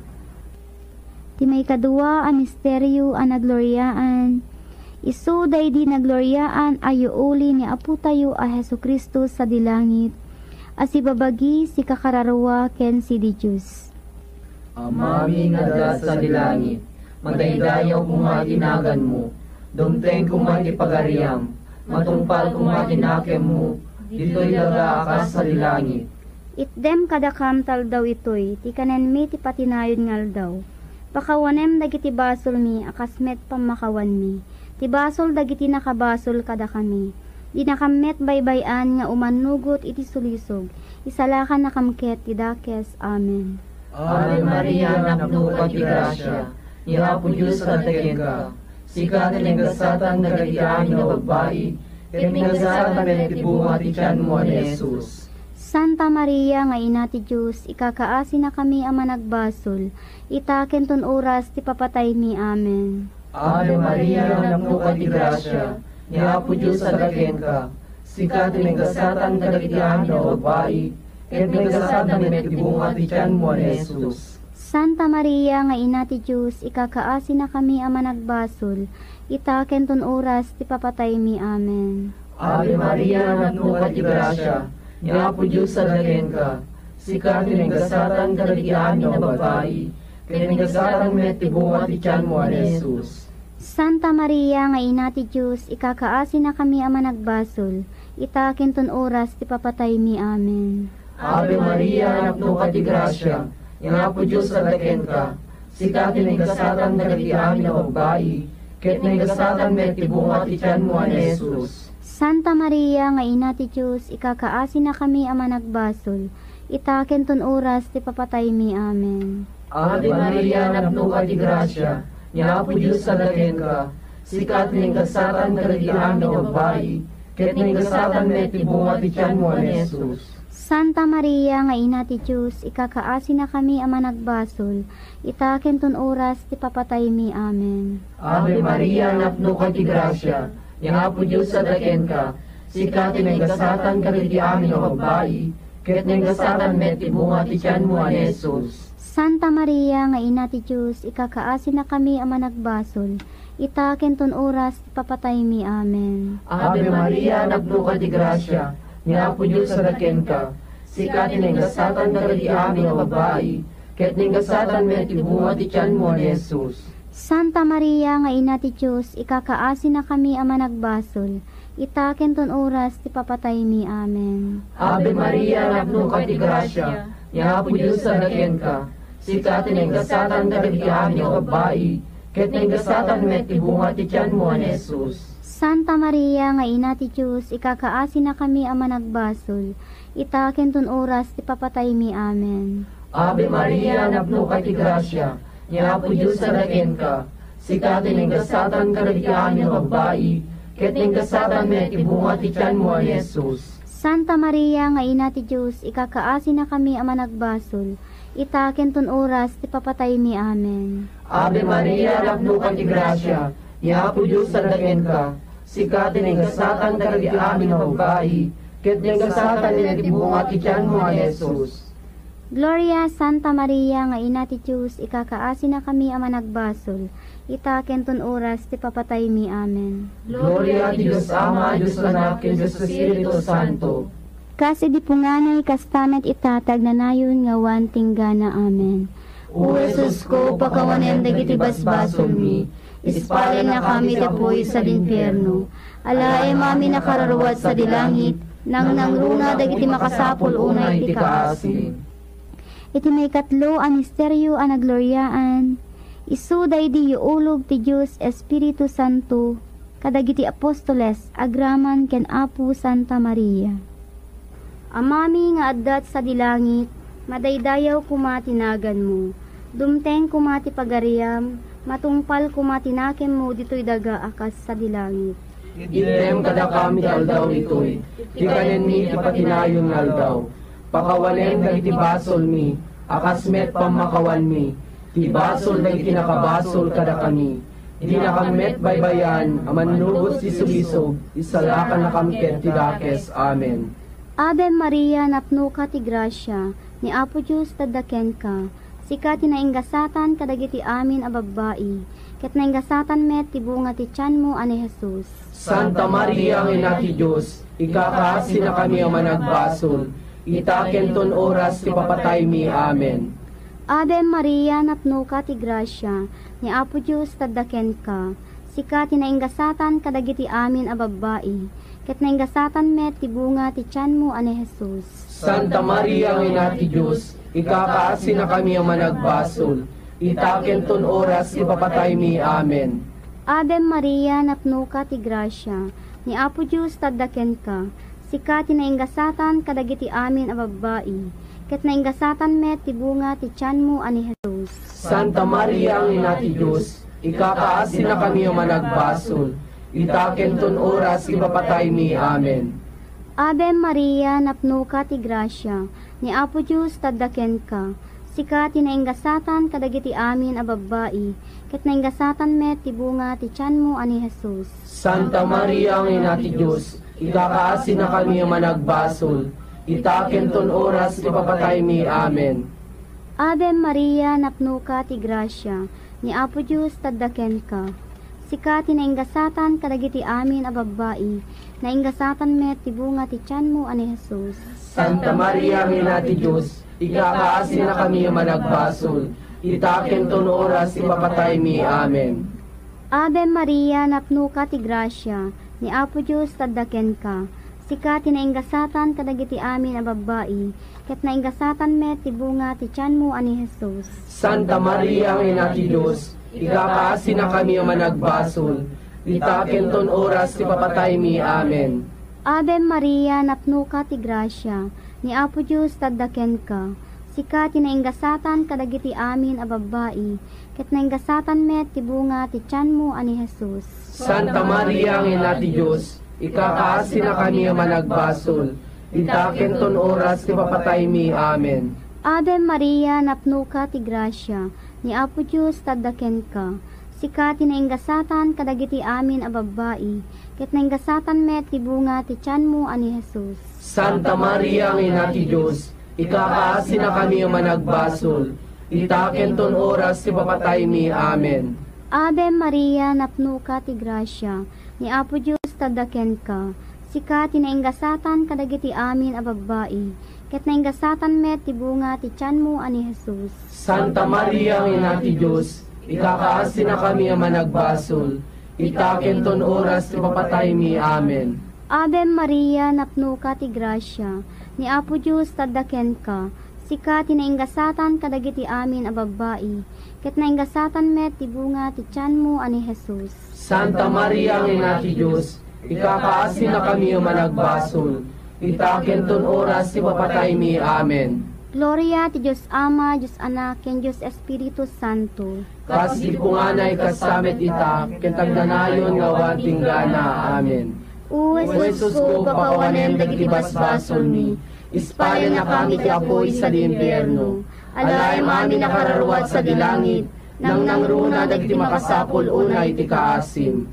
Ti may kadua a misteryo a nagloryaan. Isu daydi nagloryaan ayo uli ni Apo tayo a Hesukristo sa dilangit. Asibabagi si kakararwa ken si di Diyos.
Amami nga da sa dilangit, magdaydayaw kung matinagan mo, dumteng kung matipagariam, matungpal kung matinakem mo, dito'y laga akas sa dilangit.
Itdem kadakam tal daw itoy, ti kanen mi ti patinayon ngal daw. Pakawanem dagiti basol mi, akasmet pamakawan mi. Ti basol dagiti nakabasol kada kami. Di nakamet baybayan nga umanugot iti sulisog. Isalakan nakamket ti dakes. Amen.
Ave Maria, napno ka ti grasya, ni Apo Diyos tadaken ka. Sika tinenggasatan nagatian na babae, tinenggasatan ti bunga ti tiyan mo ni Jesus.
Santa Maria nga ina ti Diyos, ikakaasi na kami ama nagbasol. Itaken ton oras ti papatay mi. Amen.
Ave Maria, napno ka ti grasya, ni Apo Diyos tadaken ka. Sika tinenggasatan nagatian na babae, tinenggasatan ti bunga ti tiyan mo ni Jesus.
Santa Maria nga ina ti Diyos, ikakaasi na kami ama nagbasol. Itaken ton oras ti papatay mi. Amen.
Ave Maria, napno ka ti grasya, ni Apo Diyos tadaken ka. Sika tinenggasatan kadagitian na babae, tinenggasatan ti bunga ti tiyan mo ni Jesus.
Santa Maria nga ina ti Diyos, ikakaasi na kami ama nagbasol. Itaken ton oras ti papatay mi. Amen.
Ave Maria, napno ka ti grasya, ni Apo Diyos tadaken ka. Sika tinenggasatan kadagitian na babae, tinenggasatan ti bunga ti tiyan mo ni Jesus.
Santa Maria nga ina ti Diyos, ikakaasi na kami ama nagbasol. Itaken ton oras ti papatay mi. Amen.
Ave Maria, napno ka ti grasya, ni Apo Diyos tadaken ka. Sika tinenggasatan kadagitian na babae, tinenggasatan ti bunga ti tiyan mo ni Jesus.
Santa Maria nga ina ti Diyos, ikakaasi na kami ama nagbasol. Itaken ton oras ti papatay mi. Amen.
Ave Maria, napno ka ti grasya, ni Apo Diyos tadaken ka. Sika tinenggasatan kadagitian na babae, tinenggasatan ti bunga ti tiyan mo ni Jesus.
Santa Maria nga ina ti Diyos, ikakaasi na kami ama nagbasol. Itaken ton oras ti papatay mi. Amen.
Ave Maria, napno ka ti grasya, ni Apo Diyos tadaken ka. Sika tinenggasatan kadagitian na babae, tinenggasatan ti bunga ti tiyan mo ni Jesus.
Santa Maria nga ina ti Diyos, ikakaasi na kami ama nagbasol. Itaken ton oras ti papatay mi. Amen.
Ave Maria, napno ka ti grasya, ni Apo Diyos tadaken ka. Sika tinenggasatan kadagitian na babae, tinenggasatan ti bunga ti tiyan mo ni Jesus.
Santa Maria nga ina ti Diyos, ikakaasi na kami ama nagbasol. Itaken ton oras ti papatay mi. Amen.
Ave Maria, napno ka ti grasya, ni Apo Diyos tadaken ka. Sika tinenggasatan kadagitian na babae, tinenggasatan ti bunga ti tiyan mo ni Jesus.
Santa Maria nga ina ti Diyos, ikakaasi na kami ama nagbasol. Itaken ton oras ti papatay mi. Amen.
Ave Maria, napno ka ti grasya, ni Apo Diyos tadaken ka. Sika tinenggasatan kadagitian na babae, tinenggasatan ti bunga ti tiyan mo ni Jesus.
Gloria Santa Maria nga ina ti Diyos, ikakaasi na kami ama nagbasol. Ita kenton oras ti papatay mi. Amen.
Gloria ti Diyos Ama, Diyos Anak, ken Diyos Espiritu Santo.
Kasi di punganay kastamet itatag na nayon nga wan tinggana. Amen.
O Jesus ko, pakawanen dagiti basbasol mi, ispalin na kami dapoy sa linperno. Alae mami nakararuwat sa dilangit, nang nangruna dagiti makasapol unay ti kaasin.
Iti may katlo ang misteryo ang nagloryaan. Isu daydi ulog ti Diyos Espiritu Santo, kadagiti apostoles, agraman ken Apo Santa Maria. Amami nga addat sa dilangit, madaydayaw kumatinagan mo. Dumteng kumati pagariam, matungpal kumatinakem mo dito'y daga akas sa dilangit.
Item kada kami aldaw itoy, tikanen mi tipatinayon nga aldaw. Pakawalen dagiti basol mi, akasmet pamakawan mi, ti basol dagiti nakabasol kada kami. Di nakamet baybayan, amanlugos ti sulisog, isalakan na kamket ti dakes. Amen.
Ave Maria, napno ka ti grasya, ni Apo Diyos tadaken ka, sika ti nainggasatan kadagiti amin a babbai, ket nainggasatan met ti bunga ti tiyan mo ani Jesus.
Santa Maria, ang ina ti Diyos, ikakaasi na kami ang managbasol, itakenton oras ti papatay mi. Amen.
Ave Maria, napno ka ti grasya, ni Apo Diyos tadaken ka, sika ti nainggasatan kadagiti amin a babbai, ket nainggasatan met ti bunga ti tiyan mo ani Jesus.
Santa Maria, ang ina ti Diyos, ikakaasi na kami ang managbasol, itakenton oras ti papatay mi. Amen.
Ave Maria, napno ka ti grasya, ni Apo Diyos tadaken ka, sika ti nainggasatan kadagiti amin a babbai, ket nainggasatan met ti bunga ti tiyan mo ani Jesus.
Santa Maria, ang ina ti Diyos, ikakaasi na kami ang managbasol, itakenton oras ti papatay mi. Amen.
Ave Maria, napno ka ti grasya, ni Apo Diyos tadaken ka, sika ti nainggasatan kadagiti amin a babbai, ket nainggasatan met ti bunga ti tiyan mo ani Jesus.
Santa Maria, ang ina ti Diyos, ikakaasi na kami ang managbasol, itakenton oras ti papatay mi. Amen.
Ave Maria, napno ka ti grasya, ni Apo Diyos tadaken ka, sika ti nainggasatan kadagiti amin a babbai, nainggasatan met ti bunga ti tiyan mo ani Jesus.
Santa Maria, ang ina ti Diyos, ikakaasi na kami ang managbasol, itakenton oras ti papatay mi. Amen.
Ave Maria, napno ka ti grasya, ni Apo Diyos tadaken ka, sika ti nainggasatan kadagiti amin a babbai, ket nainggasatan met ti bunga ti tiyan mo ani Jesus.
Santa Maria, ang ina ti Diyos, ikakaasi na kami ang managbasol, itakenton oras ti papatay mi. Amen.
Ave Maria, napno ka ti grasya, ni Apo Diyos tadaken ka, sika ti nainggasatan kadagiti amin a babbai, ket nainggasatan met ti bunga ti tiyan mo ani Jesus.
Santa Maria, ang ina ti Diyos, ikakaasi na kami ang managbasol, itakenton oras ti papatay mi. Amen.
Ave Maria, napno ka ti grasya, ni Apo Diyos tadaken ka, sika ti nainggasatan kadagiti amin a babbai, ket nainggasatan met ti bunga ti tiyan mo ani Jesus.
Santa Maria, ang ina ti Diyos, ikakaasi na kami ang managbasol, itakenton oras ti papatay mi. Amen.
Ave Maria, napno ka ti grasya, ni Apo Diyos tadaken ka, sika ti nainggasatan kadagiti amin a babbai, ket nainggasatan met ti bunga ti tiyan mo ani Jesus.
Santa Maria, ang ina ti Diyos, ikakaasi na kami ang managbasol, itakenton oras ti papatay mi. Amen.
Ave Maria, napno ka ti grasya, ni Apo Diyos tadaken ka, sika ti nainggasatan kadagiti amin a babbai, ket nainggasatan met ti bunga ti tiyan mo ani Jesus.
Santa Maria, ang ina ti Diyos, ikakaasi na kami ang managbasol, itakenton oras ti papatay mi. Amen.
Gloria ti Diyos Ama, Diyos Anak, ken Diyos Espiritu Santo.
Kas di punganay kasamet ita, kentagnanayon nga wating gana. Amen.
O
Jesus ko, pakawanen dagiti basbasol mi, ispalin na kami ti apoy sa limpierno. Alay mami nakararuwat sa dilangit, nang nangruna dagiti makasapol unay ti kaasim.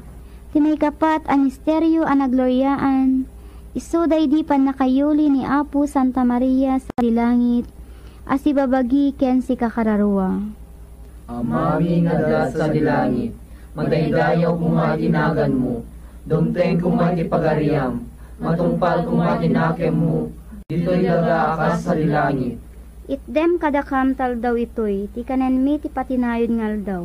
Tinay kapat ang misteryo ang nagloryaan. Isu daydi pan nakayuli ni Apo Santa Maria sa dilangit. asibabagi ken si kakararua.
Amami nga da sa dilangit, madaydayaw kung matinagan mo, dumteng kung matipagariam, matungpal kung matinakem mo, dito'y daga akas sa dilangit.
Itdem kadakam taldaw itoy, ti kanen mi ti patinayon ngal daw.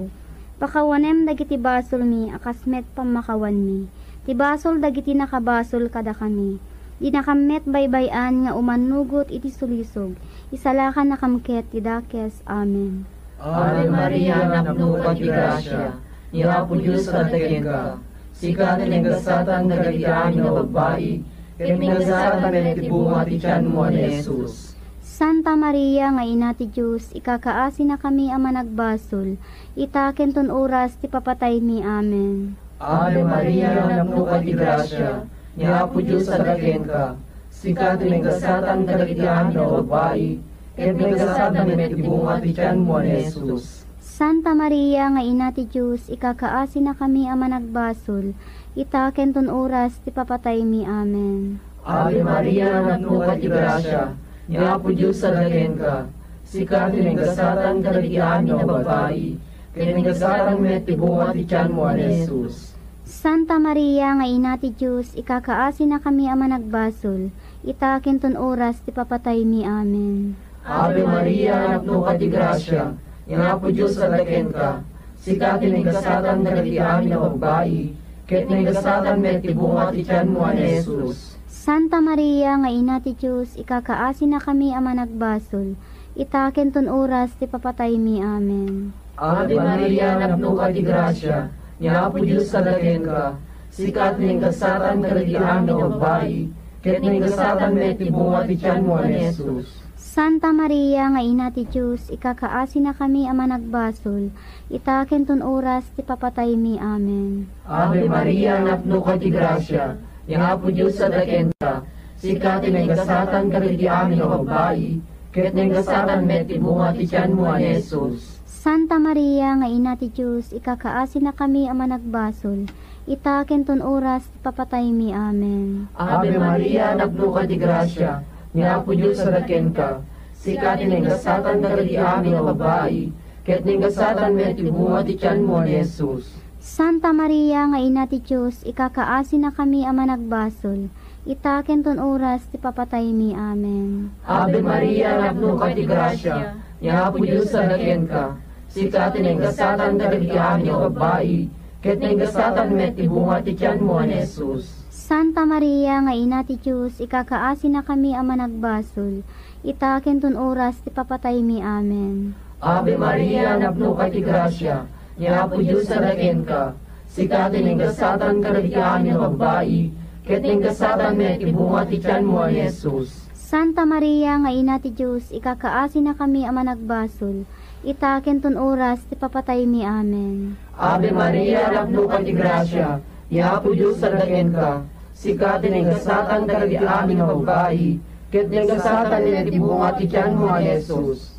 Pakawanem dagiti basol mi, akasmet pamakawan mi. Ti basol dagiti nakabasol kada kami. Di nakamet baybayan nga umanugot iti sulisog. Isalakan nakamket ti dakes. Amen.
Ave Maria, napno ka ti grasya, ni Apo Diyos kataken ka, sikatan ng gasatan dagiti amin na babae, ket mingasatan men ti bunga ti tiyan mo ni Jesus.
Santa Maria nga ina ti Diyos, ikakaasi na kami ama nagbasol, itaken ton oras ti papatay mi. Amen.
Ave Maria, napno ka ti grasya, ni Apo Diyos kataken ka, sikatan ng gasatan dagiti amin na babae, ket mingasatan men ti bunga ti tiyan mo ni Jesus.
Santa Maria nga ina ti Diyos, ikakaasi na kami ama nagbasol, itaken ton oras ti papatay mi. Amen.
Ave Maria, napno ka ti grasya, ni Apo Diyos kataken ka, sikatan ng gasatan dagiti amin na babae, ket mingasatan men ti bunga ti tiyan mo ni Jesus.
Santa Maria nga ina ti Diyos, ikakaasi na kami ama nagbasol, itaken ton oras ti papatay mi. Amen.
Ave Maria, napno ka ti grasya, ni Apo Diyos kataken ka, sikatan ng gasatan dagiti amin na babae, ket mingasatan men ti bunga ti tiyan mo ni Jesus.
Santa Maria nga ina ti Diyos, ikakaasi na kami ama nagbasol, itaken ton oras ti papatay mi. Amen.
Ave Maria, napno ka ti grasya, ni Apo Diyos kataken ka, sikatan ng gasatan dagiti amin na babae, ket mingasatan men ti bunga ti tiyan mo ni Jesus.
Santa Maria nga ina ti Diyos, ikakaasi na kami ama nagbasol, itaken ton oras ti papatay mi. Amen.
Ave Maria, napno ka ti grasya, ni Apo Diyos kataken ka, sikatan ng gasatan dagiti amin na babae, ket mingasatan men ti bunga ti tiyan mo ni Jesus.
Santa Maria nga ina ti Diyos, ikakaasi na kami ama nagbasol, itaken ton oras ti papatay mi. Amen.
Ave Maria, napno ka ti grasya, ni Apo Diyos kataken ka, sikatan ng gasatan dagiti amin na babae, ket mingasatan men ti bunga ti tiyan mo ni Jesus.
Santa Maria nga ina ti Diyos, ikakaasi na kami ama nagbasol, itaken ton oras ti papatay mi. Amen.
Ave Maria, napno ka ti grasya, ni Apo Diyos kataken ka, sikatan ng gasatan dagiti amin na babae, ket mingasatan men ti bunga ti tiyan mo ni Jesus.
Santa Maria nga ina ti Diyos, ikakaasi na kami ama nagbasol, itaken ton oras ti papatay mi. Amen.
Ave Maria, napno ka ti grasya, ni Apo Diyos kataken ka, sikatan ng gasatan dagiti amin na babae, ket mingasatan men ti bunga ti tiyan mo ni Jesus.
Santa Maria nga ina ti Diyos, ikakaasi na kami ama nagbasol, itaken ton oras ti papatay mi. Amen.
Ave Maria, napno ka ti grasya, ni Apo Diyos kataken ka, sikatan ng gasatan dagiti amin na babae, ket mingasatan men ti bunga ti tiyan mo ni Jesus.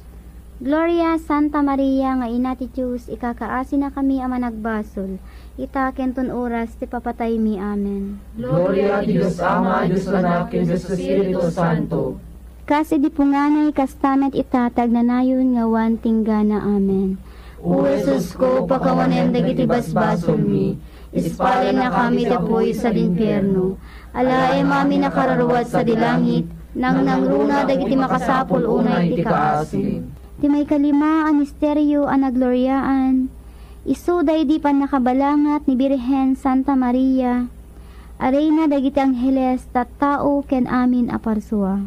Gloria Santa Maria nga ina ti Diyos, ikakaasi na kami ama nagbasol, itaken ton oras ti papatay mi. Amen.
Gloria ti Diyos Ama, Diyos Anak, ken Diyos Espiritu Santo.
Kasi di punganay kastamet itatag na nayon nga wan tinggana. Amen.
O Jesus ko, pakawanem dagiti basbasol mi, ispalin na kami tapoy sa limpyerno. Alae mami nakararuat sa dilangit, nang nangruna dagiti makasapol unay ti kaasin.
Ti may kalima ang misteryo ang nagloryaan, isu daydi pan nakabalangat ni Birhen Santa Maria, arena dagiti angheles tattao ken amin aparsua.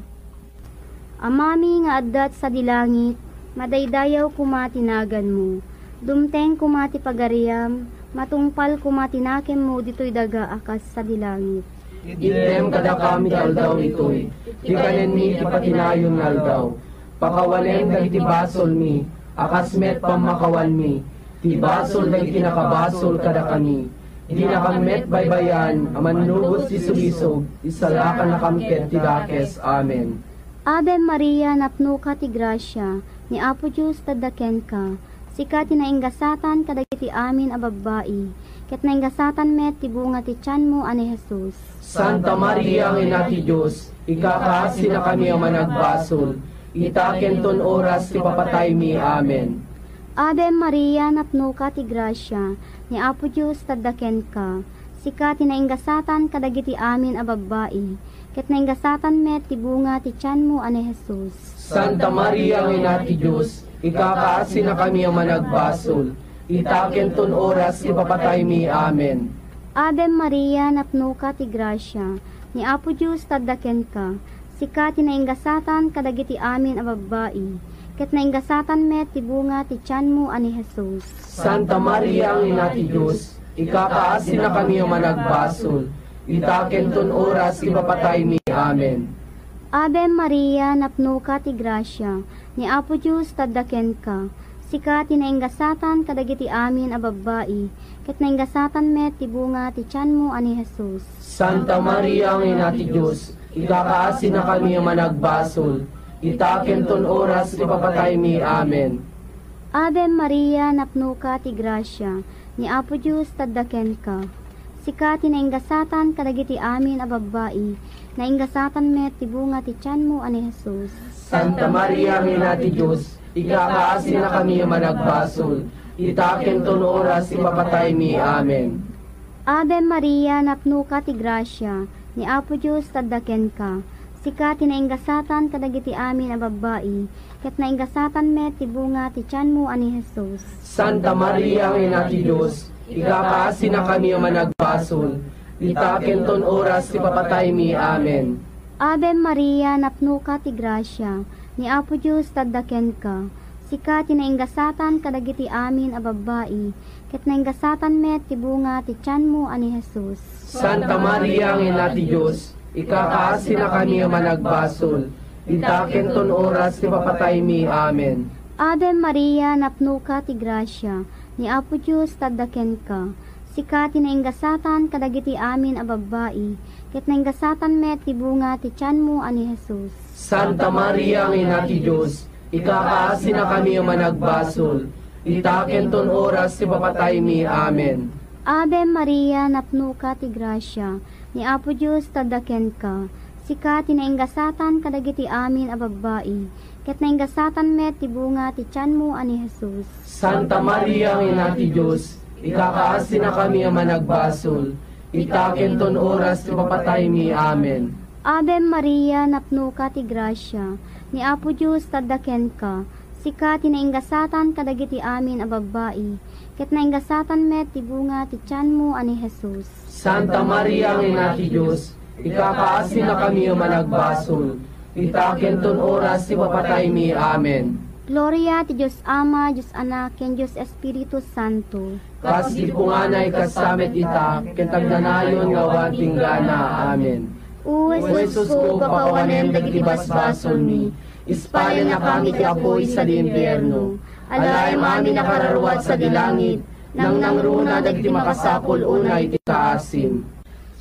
Amami nga addat sa dilangit, madaydayaw kumatinagan mo, dumteng kumati pagariam, matungpal kumatinakem mo dito'y daga akas sa dilangit.
Idem kada kami aldaw itoy, tikanen mi ti patinayon nga aldaw. Pakawalen dagiti basol mi, akasmet pamakawan mi, ti basol dagiti nakabasol kada kami. Hindi nakamet baybayan, amanubos ti sulisog, isalakan nakamket ti dakes. Amen.
Ave Maria, napno ka ti grasya, ni Apo Diyos tadaken ka, sika ti nainggasatan kadagiti amin a babae, ket nainggasatan met ti bunga ti tiyan mo ani Jesus.
Santa Maria, ang ina ti Diyos, ikakaasi na kami ang managbasol, itaken ton oras ti papatay mi. Amen.
Ave Maria, napno ka ti grasya, ni Apo Diyos taddaken ka, sika tinainggasatan kadagiti amin a babbai, ket nainggasatan met ti bunga ti tiyan mo ane Jesus.
Santa Maria, ina ti Diyos, ikakaasi na kami ang managbasol, itaken ton oras ti papatay mi. Amen.
Ave Maria, napno ka ti grasya, ni Apo Diyos taddaken ka, sika tinainggasatan kadagiti amin a babbai, ket nainggasatan met ti bunga ti tiyan mo ani Jesus.
Santa Maria, ina ti Diyos, ikakaasi na kami ang managbasol, itaken ton oras ti papatay mi. Amen.
Ave Maria, napno ka ti grasya, ni Apo Diyos taddaken ka, sika tinainggasatan kadagiti amin a babbai, ket nainggasatan met ti bunga ti tiyan mo ani Jesus.
Santa Maria, ina ti Diyos, ikakaasi na kami ang managbasol, itaken ton oras ti papatay mi. Amen.
Ave Maria, napno ka ti grasya, ni Apo Diyos taddaken ka, sika tinainggasatan kadagiti amin a babbai, nainggasatan met ti bunga ti tiyan mo ani Jesus.
Santa Maria, ina ti Diyos, ikakaasi na kami ang managbasol, itaken ton oras ti papatay mi. Amen.
Ave Maria, napno ka ti grasya, ni Apo Diyos taddaken ka, sika tinainggasatan kadagiti amin a babbai, ket nainggasatan met ti bunga ti tiyan mo ani Jesus.
Santa Maria, ina ti Diyos, ikakaasi na kami ang managbasol, itaken ton oras ti papatay mi. Amen.
Ave Maria, napno ka ti grasya, ni Apo Diyos taddaken ka, sika tinainggasatan kadagiti amin a babbai, ket nainggasatan met ti bunga ti tiyan mo ani Jesus.
Santa Maria, ina ti Diyos, ikakaasi na kami ang managbasol, itaken ton oras ti papatay mi. Amen.
Ave Maria, napno ka ti grasya, ni Apo Diyos taddaken ka, sika tinainggasatan kadagiti amin a babbai, ket nainggasatan met ti bunga ti tiyan mo ani Jesus.
Santa Maria, ina ti Diyos, ikakaasi na kami ang managbasol, itaken ton oras ti papatay mi. Amen.
Ave Maria, napno ka ti grasya, ni Apo Diyos taddaken ka, sika tinainggasatan kadagiti amin a babbai, ket nainggasatan met ti bunga ti tiyan mo ani Jesus.
Santa Maria, ina ti Diyos, ikakaasi na kami ang managbasol, itaken ton oras ti papatay mi. Amen.
Ave Maria, napno ka ti grasya, ni Apo Diyos taddaken ka, sika tinainggasatan kadagiti amin a babbai, ket nainggasatan met ti bunga ti tiyan mo ani Jesus.
Santa Maria, ina ti Diyos, ikakaasi na kami ang managbasol, itaken ton oras ti papatay mi. Amen.
Gloria ti Diyos Ama, Diyos Anak, ken Diyos Espiritu Santo.
Kas di punganay kasamet ita, kentagnanayon nga wating gana. Amen.
O
Jesus ko, pakawanen dagiti basbasol mi, ispalin na kami ti apoy sa dimpyerno, alay mami nakararwat sa dilangit, nang nangruna dagiti makasapol unay ti kaasim.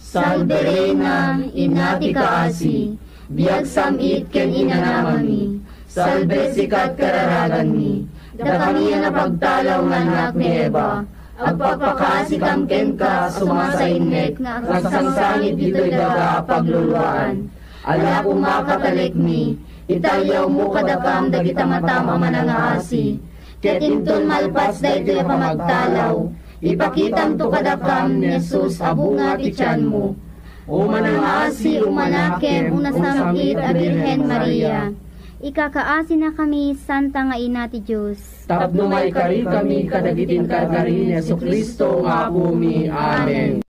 Salve Reina, ina ti kaasi, biag samit ken inanamami, salve sikat kararagan mi, da kami na pagtalaw nga anak ni Eva, agpapakasikam ken ka sumasainek, nagsangsangit dito'y daga pagluluan. Ala kumakatalik mi, itayaw mo kadakam dagita matam ang manangaasi, ket inton malpas da ito'y pamagtalaw, ipakitam to kadakam ni Jesus abunga ti tiyan mo. O manangaasi umanakem
unasamit a Birhen Maria. Ikakaasi na kami, Santa nga ina ti Diyos.
Tapno may kari kami kadagitin kargari ni Jesucristo nga bumi. Amen.